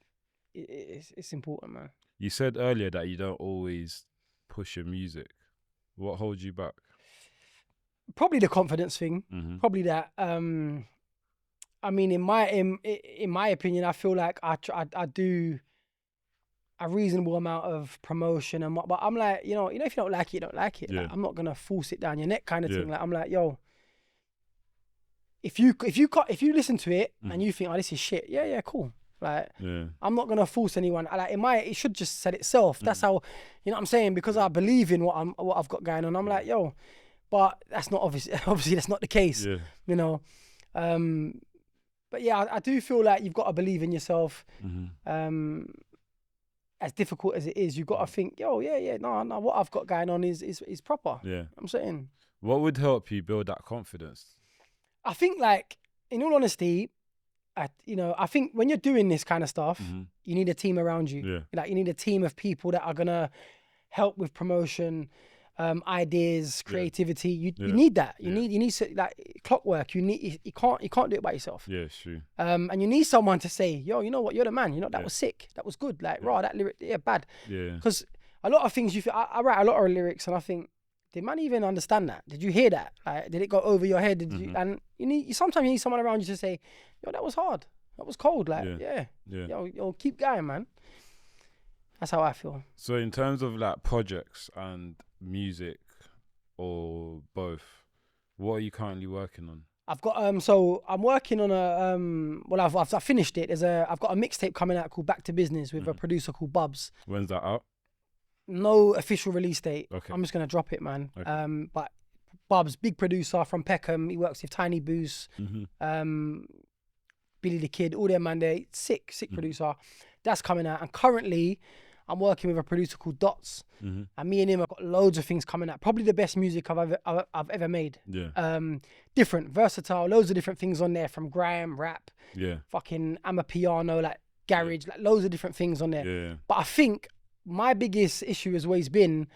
it's important, man. You said earlier that you don't always push your music. What holds you back? Probably the confidence thing. Probably that. I mean, in my opinion, I feel like I do a reasonable amount of promotion, but I'm like, you know, if you don't like it, you don't like it. Yeah. Like, I'm not gonna force it down your neck, kind of thing. Like, I'm like, yo, if you listen to it and you think, oh, this is shit, yeah, cool. Like, I'm not gonna force anyone. Like, it should just sell itself. That's how, you know what I'm saying? Because I believe in what I've got going on. I'm like, yo, but that's not obviously that's not the case. Yeah. You know, but yeah, I do feel like you've got to believe in yourself. As difficult as it is, you've got to think, yo, no, what I've got going on is proper. Yeah. I'm saying. What would help you build that confidence? I think, like, in all honesty, I think when you're doing this kind of stuff, you need a team around you. Yeah. Like, you need a team of people that are gonna help with promotion, ideas, creativity. You need that. You need like clockwork. You can't do it by yourself. Yeah, it's true. And you need someone to say, yo, you know what, you're the man. You know, that was sick. That was good. Like, raw, that lyric, bad. Yeah. Because a lot of things I write a lot of lyrics and I think, did man even understand that? Did you hear that? Like, did it go over your head? Did you? And sometimes you need someone around you to say, yo, that was hard. That was cold. Like, yo, keep going, man. That's how I feel. So in terms of like projects and music or both, what are you currently working on? I've got so I'm working on I've finished it. I've got a mixtape coming out called Back to Business with a producer called Bubs. When's that out? No official release date. Okay. I'm just gonna drop it, man. Okay. But Bubs, big producer from Peckham. He works with Tiny Boost, Billy the Kid, all them, man. They're sick producer. That's coming out. And currently, I'm working with a producer called Dots. And me and him have got loads of things coming out. Probably the best music I've ever made. Yeah. Different, versatile, loads of different things on there, from grime, rap, fucking amapiano, like garage, like loads of different things on there. Yeah. But I think my biggest issue has always been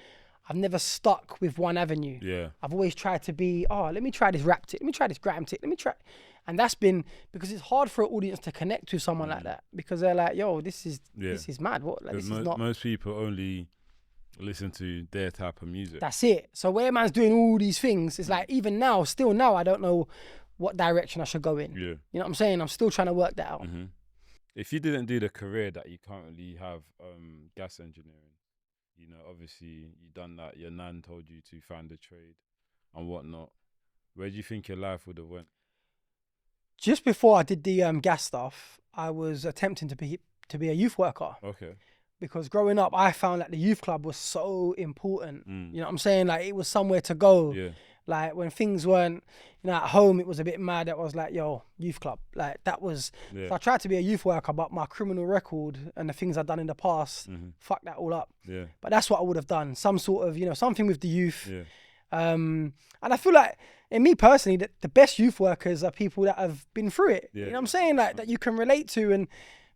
I've never stuck with one avenue. Yeah. I've always tried to be, let me try this rap tip, let me try this grime tip, let me try. And that's been because it's hard for an audience to connect with someone like that, because they're like, yo, this is mad. What? Like, this is not. Most people only listen to their type of music. That's it. So where man's doing all these things, it's like, even now, still now, I don't know what direction I should go in. Yeah. You know what I'm saying? I'm still trying to work that out. If you didn't do the career that you currently have, gas engineering, you know, obviously you done that. Your nan told you to find a trade and whatnot. Where do you think your life would have went? Just before I did the gas stuff, I was attempting to be a youth worker. Okay. Because growing up, I found that the youth club was so important. You know what I'm saying? Like, it was somewhere to go. Yeah. Like, when things weren't, you know, at home, it was a bit mad. It was like, yo, youth club. Like, that was... Yeah. So I tried to be a youth worker, but my criminal record and the things I'd done in the past, fucked that all up. Yeah. But that's what I would have done. Some sort of, you know, something with the youth. Yeah. And I feel like, in me personally, the best youth workers are people that have been through it. Yeah. You know what I'm saying? Like, that you can relate to.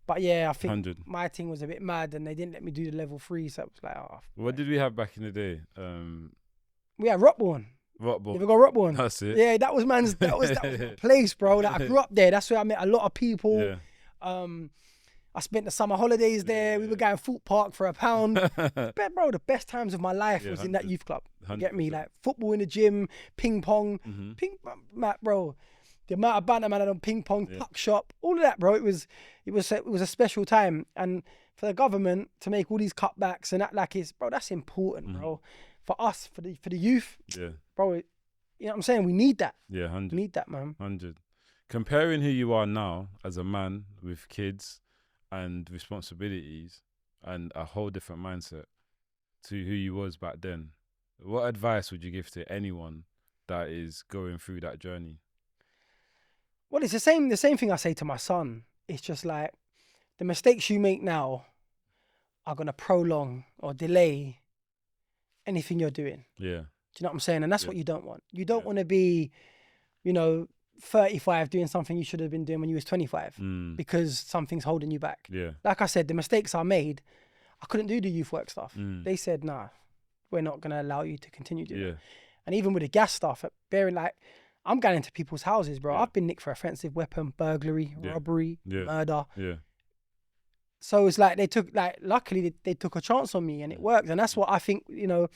But yeah, I think 100. my thing was a bit mad and they didn't let me do the level 3. So it was like, oh. What did we have back in the day? We had Rockbourne. Rockbourne. You ever got Rockbourne? That's it. Yeah, that was my place, bro. That I grew up there. That's where I met a lot of people. Yeah. I spent the summer holidays there. We were going Fort Park for £1. But bro, the best times of my life was in that youth club. You get me? Like football in the gym, ping pong, bro. The amount of banter man had on ping pong, puck shop, all of that, bro. It was a special time. And for the government to make all these cutbacks and act like it's, bro, that's important, bro. For us, for the youth, bro. You know what I'm saying? We need that. Yeah, 100. We need that, man. 100. Comparing who you are now as a man with kids and responsibilities and a whole different mindset to who you was back then, what advice would you give to anyone that is going through that journey? Well, it's the same thing I say to my son. It's just like the mistakes you make now are gonna prolong or delay anything you're doing. Yeah. Do you know what I'm saying? And that's what you don't want. You don't want to be, you know, 35 doing something you should have been doing when you was 25 because something's holding you back. Yeah. Like I said, the mistakes I made, I couldn't do the youth work stuff. They said, nah, we're not gonna allow you to continue doing it. And even with the gas stuff, bearing like, I'm going into people's houses, bro. I've been nicked for offensive weapon, burglary, robbery, murder. Yeah. So it's like luckily they took a chance on me and it worked. And that's what I think, you know,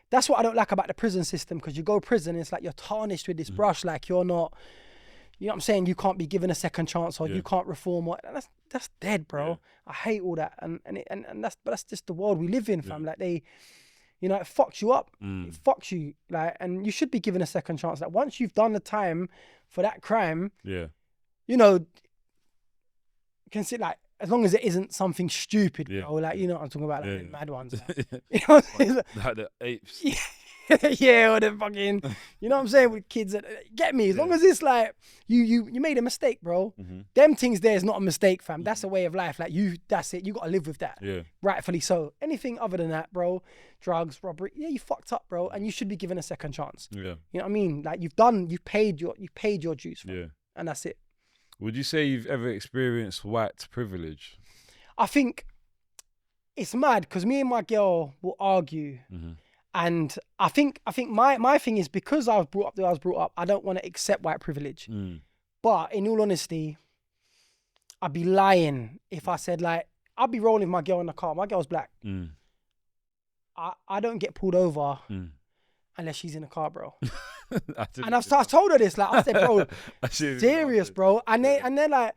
that's what I don't like about the prison system, because you go to prison, it's like you're tarnished with this brush, like you're not, you know what I'm saying? You can't be given a second chance or you can't reform. Or, that's dead, bro. Yeah. I hate all that. And that's just the world we live in, fam. Like you know, it fucks you up. It fucks you, like, and you should be given a second chance. Like, once you've done the time for that crime, you know, consider, like, as long as it isn't something stupid, or like, you know what I'm talking about, like the mad ones. Like, you know, like the apes. Yeah, or the fucking, you know what I'm saying, with kids. Get me? As long as it's like, you made a mistake, bro. Them things there is not a mistake, fam. That's a way of life. Like, that's it. You got to live with that. Yeah. Rightfully so. Anything other than that, bro, drugs, robbery, you fucked up, bro. And you should be given a second chance. Yeah. You know what I mean? Like, you paid your dues, fam. Yeah. And that's it. Would you say you've ever experienced white privilege? I think it's mad because me and my girl will argue. And I think my thing is, because I was brought up the way I was brought up, I don't want to accept white privilege. But in all honesty, I'd be lying if I said, like, I'd be rolling with my girl in the car. My girl's black. I don't get pulled over unless she's in the car, bro. And I told her this. Like, I said, bro, serious, bro. And they're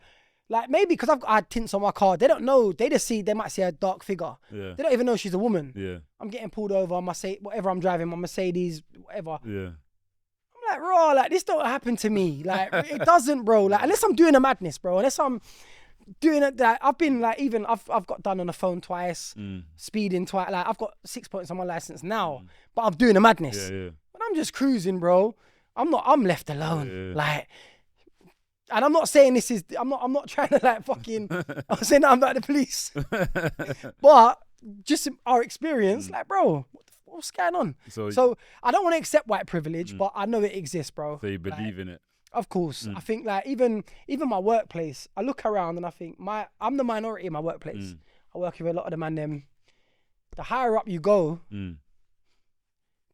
like, maybe because I've got tints on my car, they don't know. They might see a dark figure. Yeah. They don't even know she's a woman. Yeah. I'm getting pulled over on whatever I'm driving, my Mercedes, whatever. Yeah. I'm like, bro, like, this don't happen to me. Like, it doesn't, bro. Like, unless I'm doing a madness, bro. Unless I'm doing it, that I've been like, even I've got done on the phone twice, speeding twice. Like, I've got 6 points on my license now, but I'm doing a madness. Yeah. But I'm just cruising, bro. I'm left alone. Yeah. Like. And I'm not saying this is, I'm not trying to, like, fucking, I'm saying that I'm like the police. But just our experience, like, bro, what's going on? So I don't want to accept white privilege, but I know it exists, bro. So you believe in it? Of course. I think, like, even my workplace, I look around and I think I'm the minority in my workplace. I work with a lot of the man them. The higher up you go, the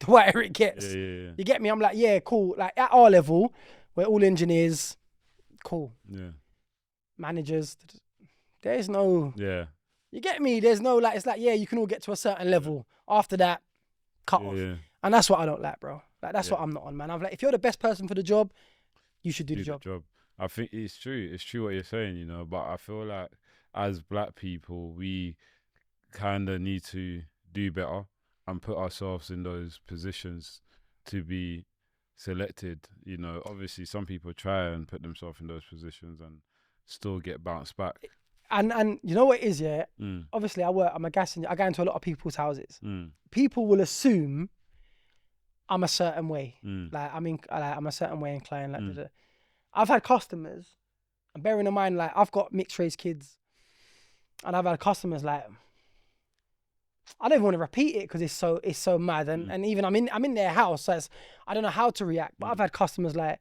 whiter it gets. Yeah. You get me? I'm like, yeah, cool. Like, at our level, we're all engineers. Cool. Yeah. Managers, there's no. Yeah. You get me? There's no, like, it's like, yeah, you can all get to a certain level. After that, cut off. Yeah. And that's what I don't like, bro. Like, that's what I'm not on, man. I'm like, if you're the best person for the job, you should do the job. I think it's true. It's true what you're saying, But I feel like as black people, we kind of need to do better and put ourselves in those positions to be selected. You know, obviously some people try and put themselves in those positions and still get bounced back. And you know what it is, yeah? Obviously I'm a gas engineer. I go into a lot of people's houses. People will assume I'm a certain way. Like I'm a certain way inclined. Like I've had customers, and bearing in mind, like I've got mixed race kids, and I've had customers like, I don't even want to repeat it because it's so mad. And even I'm in their house, so I don't know how to react. But I've had customers like,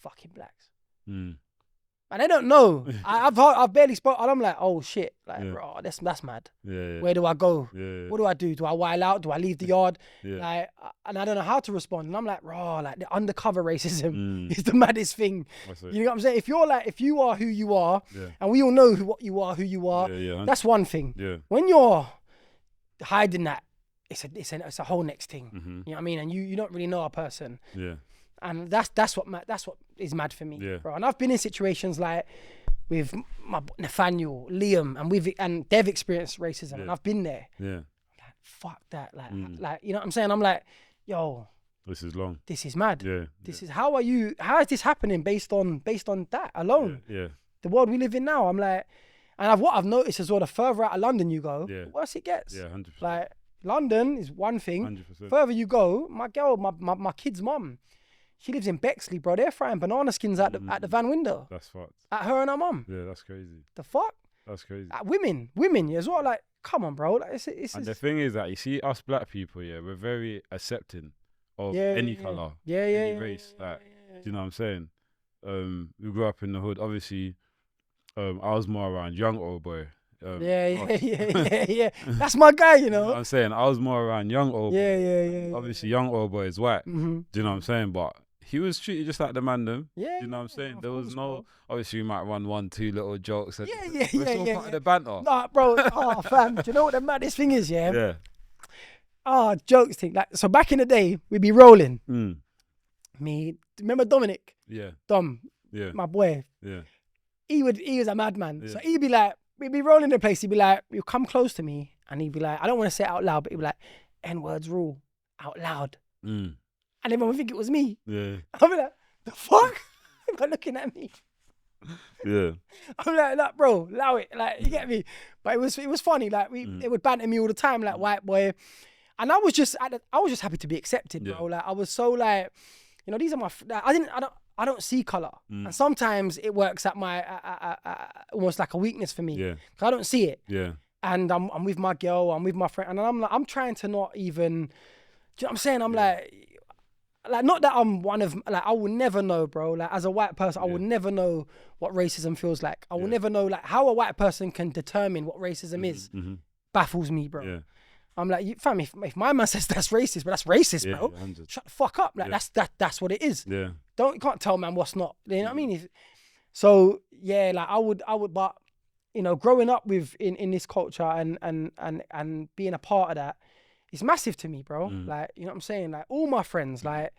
fucking blacks. And they don't know. I've barely spoke, and I'm like, oh shit, like bro, that's mad. Where do I go? What do I do? Do I wild out? Do I leave the yard? Like, and I don't know how to respond. And I'm like, bro, like the undercover racism is the maddest thing. You know what I'm saying? If you are who you are, and we all know who you are, that's one thing. When you're hiding that, it's a whole next thing. You know what I mean? And you don't really know a person. And that's what is mad for me, bro. And I've been in situations like with my Nathaniel, Liam, and they've experienced racism, and I've been there. Like, fuck that, like you know what I'm saying? I'm like, yo, this is long. This is mad. This is how is this happening based on that alone? The world we live in now. I'm like, and what I've noticed as well, the further out of London you go, the worse it gets. 100%. Like London is one thing. 100%. Further you go, my girl, my kid's mum, she lives in Bexley, bro. They're frying banana skins at the van window. That's fucked. At her and her mum. Yeah, that's crazy. The fuck? That's crazy. At women as well. Like, come on, bro. Like, the thing is that you see us black people, we're very accepting of any colour, any race. Do you know what I'm saying? We grew up in the hood. Obviously, I was more around young old boy. That's my guy, you know. I'm saying I was more around young old boy. Obviously, young old boy is white. Do you know what I'm saying? But he was treated just like the man them. Do you know what I'm saying? There was no, obviously we might run 1-2 little jokes. It's all part of the banter. Nah, bro. Oh, fam. Do you know what the maddest thing is? Jokes thing. Like, so back in the day, we'd be rolling. Me, remember Dominic? Dom. My boy. He was a madman. So he'd be like, we'd be rolling the place. He'd be like, you'll come close to me, and he'd be like, I don't want to say it out loud, but he'd be like, N-words rule out loud. And everyone would think it was me. I'd be like, the fuck? Everyone looking at me. I'm like, bro, allow it. Like, you get me? But it was funny. Like, they would banter me all the time, like, white boy. And I was just happy to be accepted, bro. Like, I was so like, you know, these are my. I don't see colour, and sometimes it works at my almost like a weakness for me. 'Cause I don't see it. And I'm with my girl, I'm with my friend, and I'm like, I'm trying to not even. Do you know what I'm saying? I'm like not that I'm one of, like, I will never know, bro. Like, as a white person, I will never know what racism feels like. I will never know, like, how a white person can determine what racism is. Baffles me, bro. I'm like, fam, if my man says that's racist, but that's racist, bro. 100. Shut the fuck up. Like, that's what it is. You can't tell man what's not. You know what I mean? So yeah, like I would, but you know, growing up in this culture and being a part of that, it's massive to me, bro. Like, you know what I'm saying? Like, all my friends, like,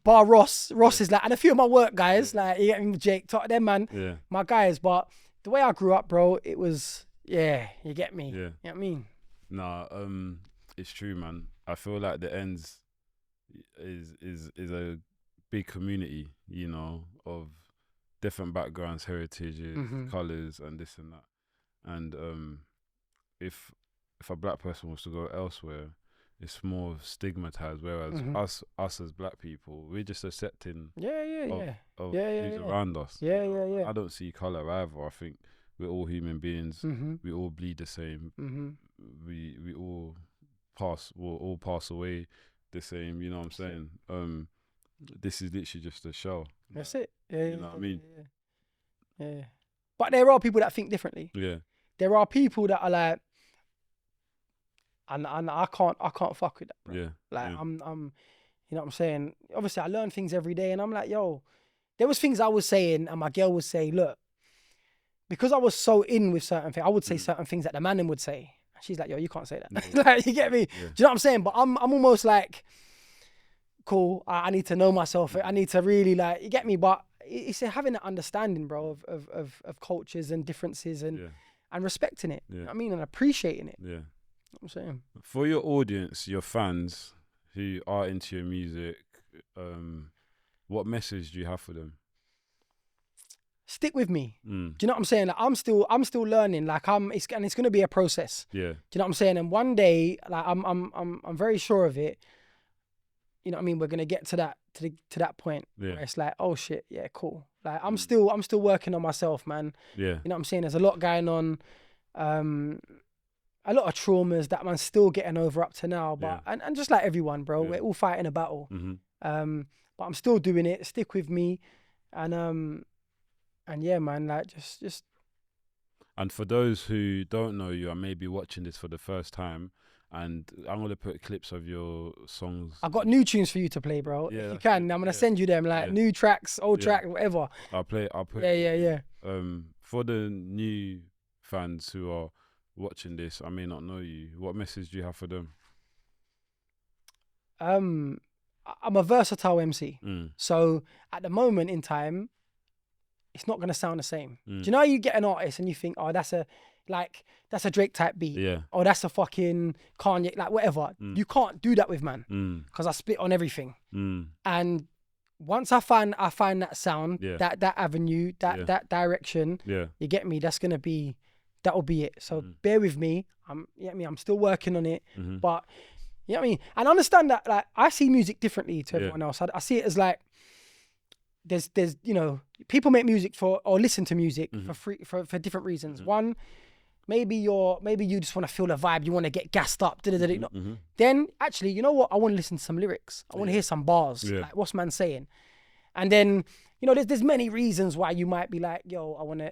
bar Ross is like, and a few of my work guys, like, you get me, Jake, talk to them, man, my guys. But the way I grew up, bro, it was, you get me. You know what I mean? Nah, it's true, man. I feel like the ends is a big community, you know, of different backgrounds, heritages, colours, and this and that. And if a black person was to go elsewhere, it's more stigmatized. Whereas us as black people, we're just accepting of who's around us. I don't see colour either. I think we're all human beings. We all bleed the same. We all pass away the same. You know what I'm saying? This is literally just a show. That's it. You know what I mean? Yeah. But there are people that think differently. There are people that are like, and I can't fuck with that, bro. Like, I'm, you know what I'm saying? Obviously, I learn things every day, and I'm like, yo, there was things I was saying, and my girl would say, look, because I was so in with certain things, I would say certain things that the man would say. She's like, yo, you can't say that. Like, you get me? Do you know what I'm saying? But I'm almost like, cool, I need to know myself. I need to really, like, you get me? But it's having that understanding, bro, of cultures and differences and respecting it. You know what I mean? And appreciating it. I'm saying. For your audience, your fans who are into your music, what message do you have for them? Stick with me. Mm. Do you know what I'm saying? Like, I'm still learning. Like it's going to be a process. Yeah. Do you know what I'm saying? And one day, like I'm very sure of it. You know what I mean? We're gonna get to that point where it's like, oh shit, yeah, cool. Like I'm still working on myself, man. Yeah. You know what I'm saying? There's a lot going on. A lot of traumas that man's still getting over up to now. But and just like everyone, bro, we're all fighting a battle. Mm-hmm. But I'm still doing it. Stick with me, and yeah, man, like just. And for those who don't know you and maybe watching this for the first time, and I'm gonna put clips of your songs. I've got new tunes for you to play, bro. Yeah, if you can, I'm gonna send you them, like new tracks, old tracks, whatever. I'll put. Yeah. For the new fans who are watching this, I may not know you. What message do you have for them? I'm a versatile MC, so at the moment in time, it's not gonna sound the same. Do you know how you get an artist and you think, oh, that's a Drake type beat, or that's a fucking Kanye, like whatever. You can't do that with man, because I spit on everything. And once I find that sound, that avenue, that direction, you get me. That'll be it. So bear with me. I'm still working on it, but you know what I mean. And understand that, like, I see music differently to everyone else. I see it as like there's people make music or listen to music for different reasons. One, maybe you just want to feel the vibe, you want to get gassed up. Then actually, you know what? I want to listen to some lyrics. I want to hear some bars. Like, what's man saying? And then, there's many reasons why you might be like, yo, I want to,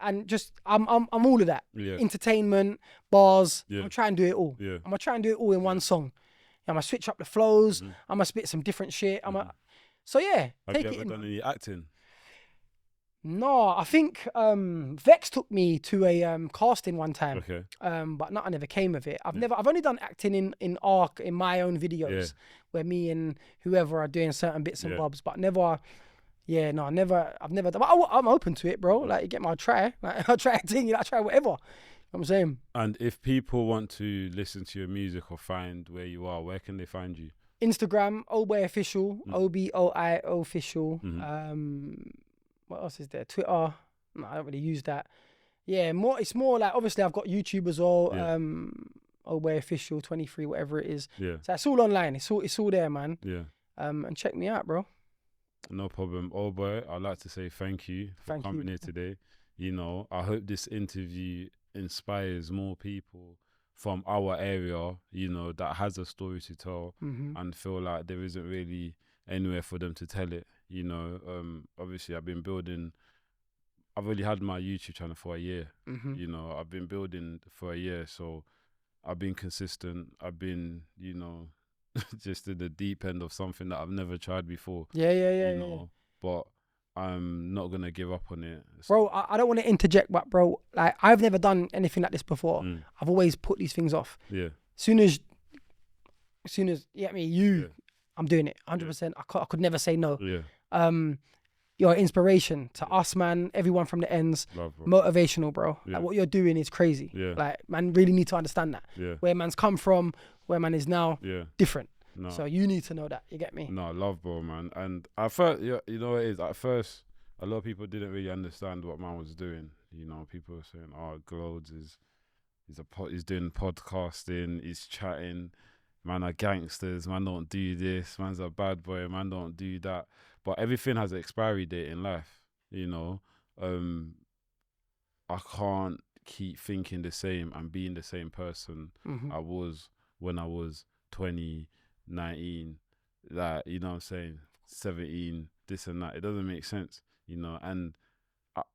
and just I'm all of that. Entertainment, bars. I'm gonna try and do it all. I'm gonna try and do it all in one song. I'm gonna switch up the flows. I'm gonna spit some different shit. So yeah. Have you ever done any acting? No, I think Vex took me to a casting one time. Okay. But I never came of it. I've only done acting in ARC in my own videos where me and whoever are doing certain bits and bobs, but never. Yeah, no, I've never done. But I'm open to it, bro. Like, you get my try. Like, I'll try acting. I try whatever. You know what I'm saying. And if people want to listen to your music or find where you are, where can they find you? Instagram, Oboi Official, OBOI Official. What else is there? Twitter. No, I don't really use that. Yeah, it's more like, obviously I've got YouTube as well. Oboi Official 23, whatever it is. Yeah. So it's all online. It's all there, man. Yeah. And check me out, bro. No problem. Oboi, I'd like to say thank you for coming here today. I hope this interview inspires more people from our area, that has a story to tell and feel like there isn't really anywhere for them to tell it. Obviously I've already had my YouTube channel for a year. I've been building for a year, so I've been consistent. I've been, just in the deep end of something that I've never tried before. Yeah. But I'm not gonna give up on it, bro. I don't want to interject, but bro, like, I've never done anything like this before. I've always put these things off. Yeah. Soon as you get me, I'm doing it 100%. I could never say no. Yeah. You're an inspiration to us, man. Everyone from the ends. Love, bro. Motivational, bro. Yeah. Like, what you're doing is crazy. Yeah. Like, man, really need to understand that. Yeah. Where man's come from, where man is now, different. No. So you need to know that. You get me? No, love, bro, man. And at first, you know what it is? At first, a lot of people didn't really understand what man was doing. People were saying, "Oh, Glodes he's doing podcasting, he's chatting. Man are gangsters. Man don't do this. Man's a bad boy. Man don't do that." But everything has an expiry date in life. I can't keep thinking the same and being the same person I was when I was 20, 19, like, you know what I'm saying, 17, this and that. It doesn't make sense, and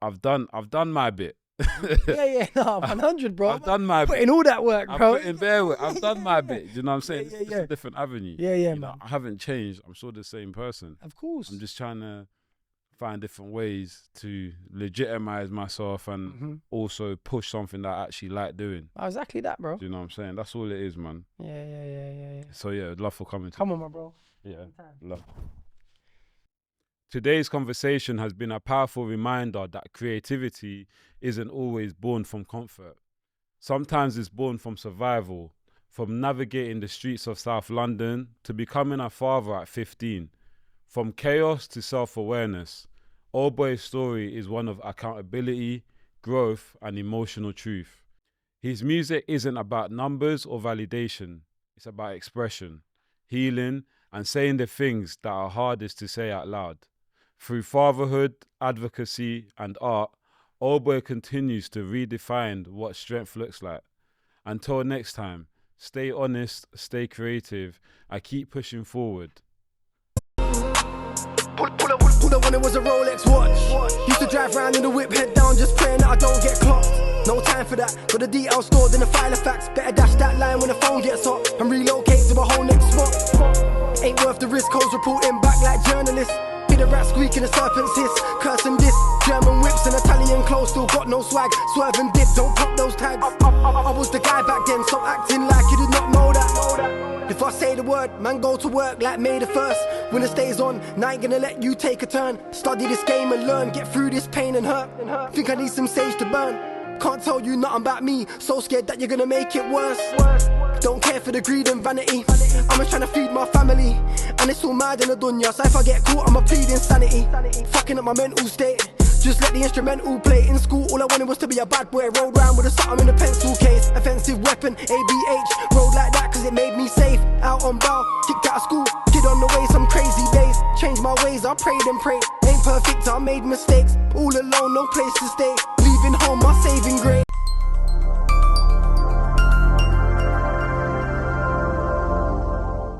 I've done my bit. No, 100, bro. I've done my putting all that work, bro. I've done my bit. You know what I'm saying? It's a different avenue. Man. I haven't changed. I'm still the same person. Of course. I'm just trying to find different ways to legitimize myself and also push something that I actually like doing. Oh, exactly that, bro. Do you know what I'm saying? That's all it is, man. Yeah. So I'd love for coming. Come on, my bro. Yeah, love. Today's conversation has been a powerful reminder that creativity isn't always born from comfort. Sometimes it's born from survival, From navigating the streets of South London to becoming a father at 15. From chaos to self-awareness, Oboi's story is one of accountability, growth, and emotional truth. His music isn't about numbers or validation. It's about expression, healing, and saying the things that are hardest to say out loud. Through fatherhood, advocacy, and art, Oboi continues to redefine what strength looks like. Until next time, stay honest, stay creative, and keep pushing forward. Pull up when it was a Rolex watch. Used to drive around in the whip, head down, just praying that I don't get clocked. No time for that, got the details stored in a file of facts. Better dash that line when the phone gets hot and relocate to a whole next spot. Ain't worth the risk, hoes reporting back like journalists. Hear the rat squeak and the serpent's hiss, cursing this. German whips and Italian clothes, still got no swag. Swerve and dip, don't pop those tags. I was the guy back then, so acting like you did not know that. If I say the word, man go to work like May the 1st. When it stays on, now I ain't gonna let you take a turn. Study this game and learn, get through this pain and hurt. Think I need some sage to burn. Can't tell you nothing about me, so scared that you're gonna make it worse. Don't care for the greed and vanity, I'm just trying to feed my family. And it's all mad in the dunya, so if I get caught I'ma plead insanity. Fucking up my mental state, just let the instrumental play. In school all I wanted was to be a bad boy. Rolled round with a something in a pencil case. Offensive weapon, ABH. Rolled like that cause it made me safe. Out on bail, kicked out of school. Kid on the way, some crazy days. Changed my ways, I prayed and prayed. Ain't perfect, I made mistakes. All alone, no place to stay. Leaving home, my saving grace.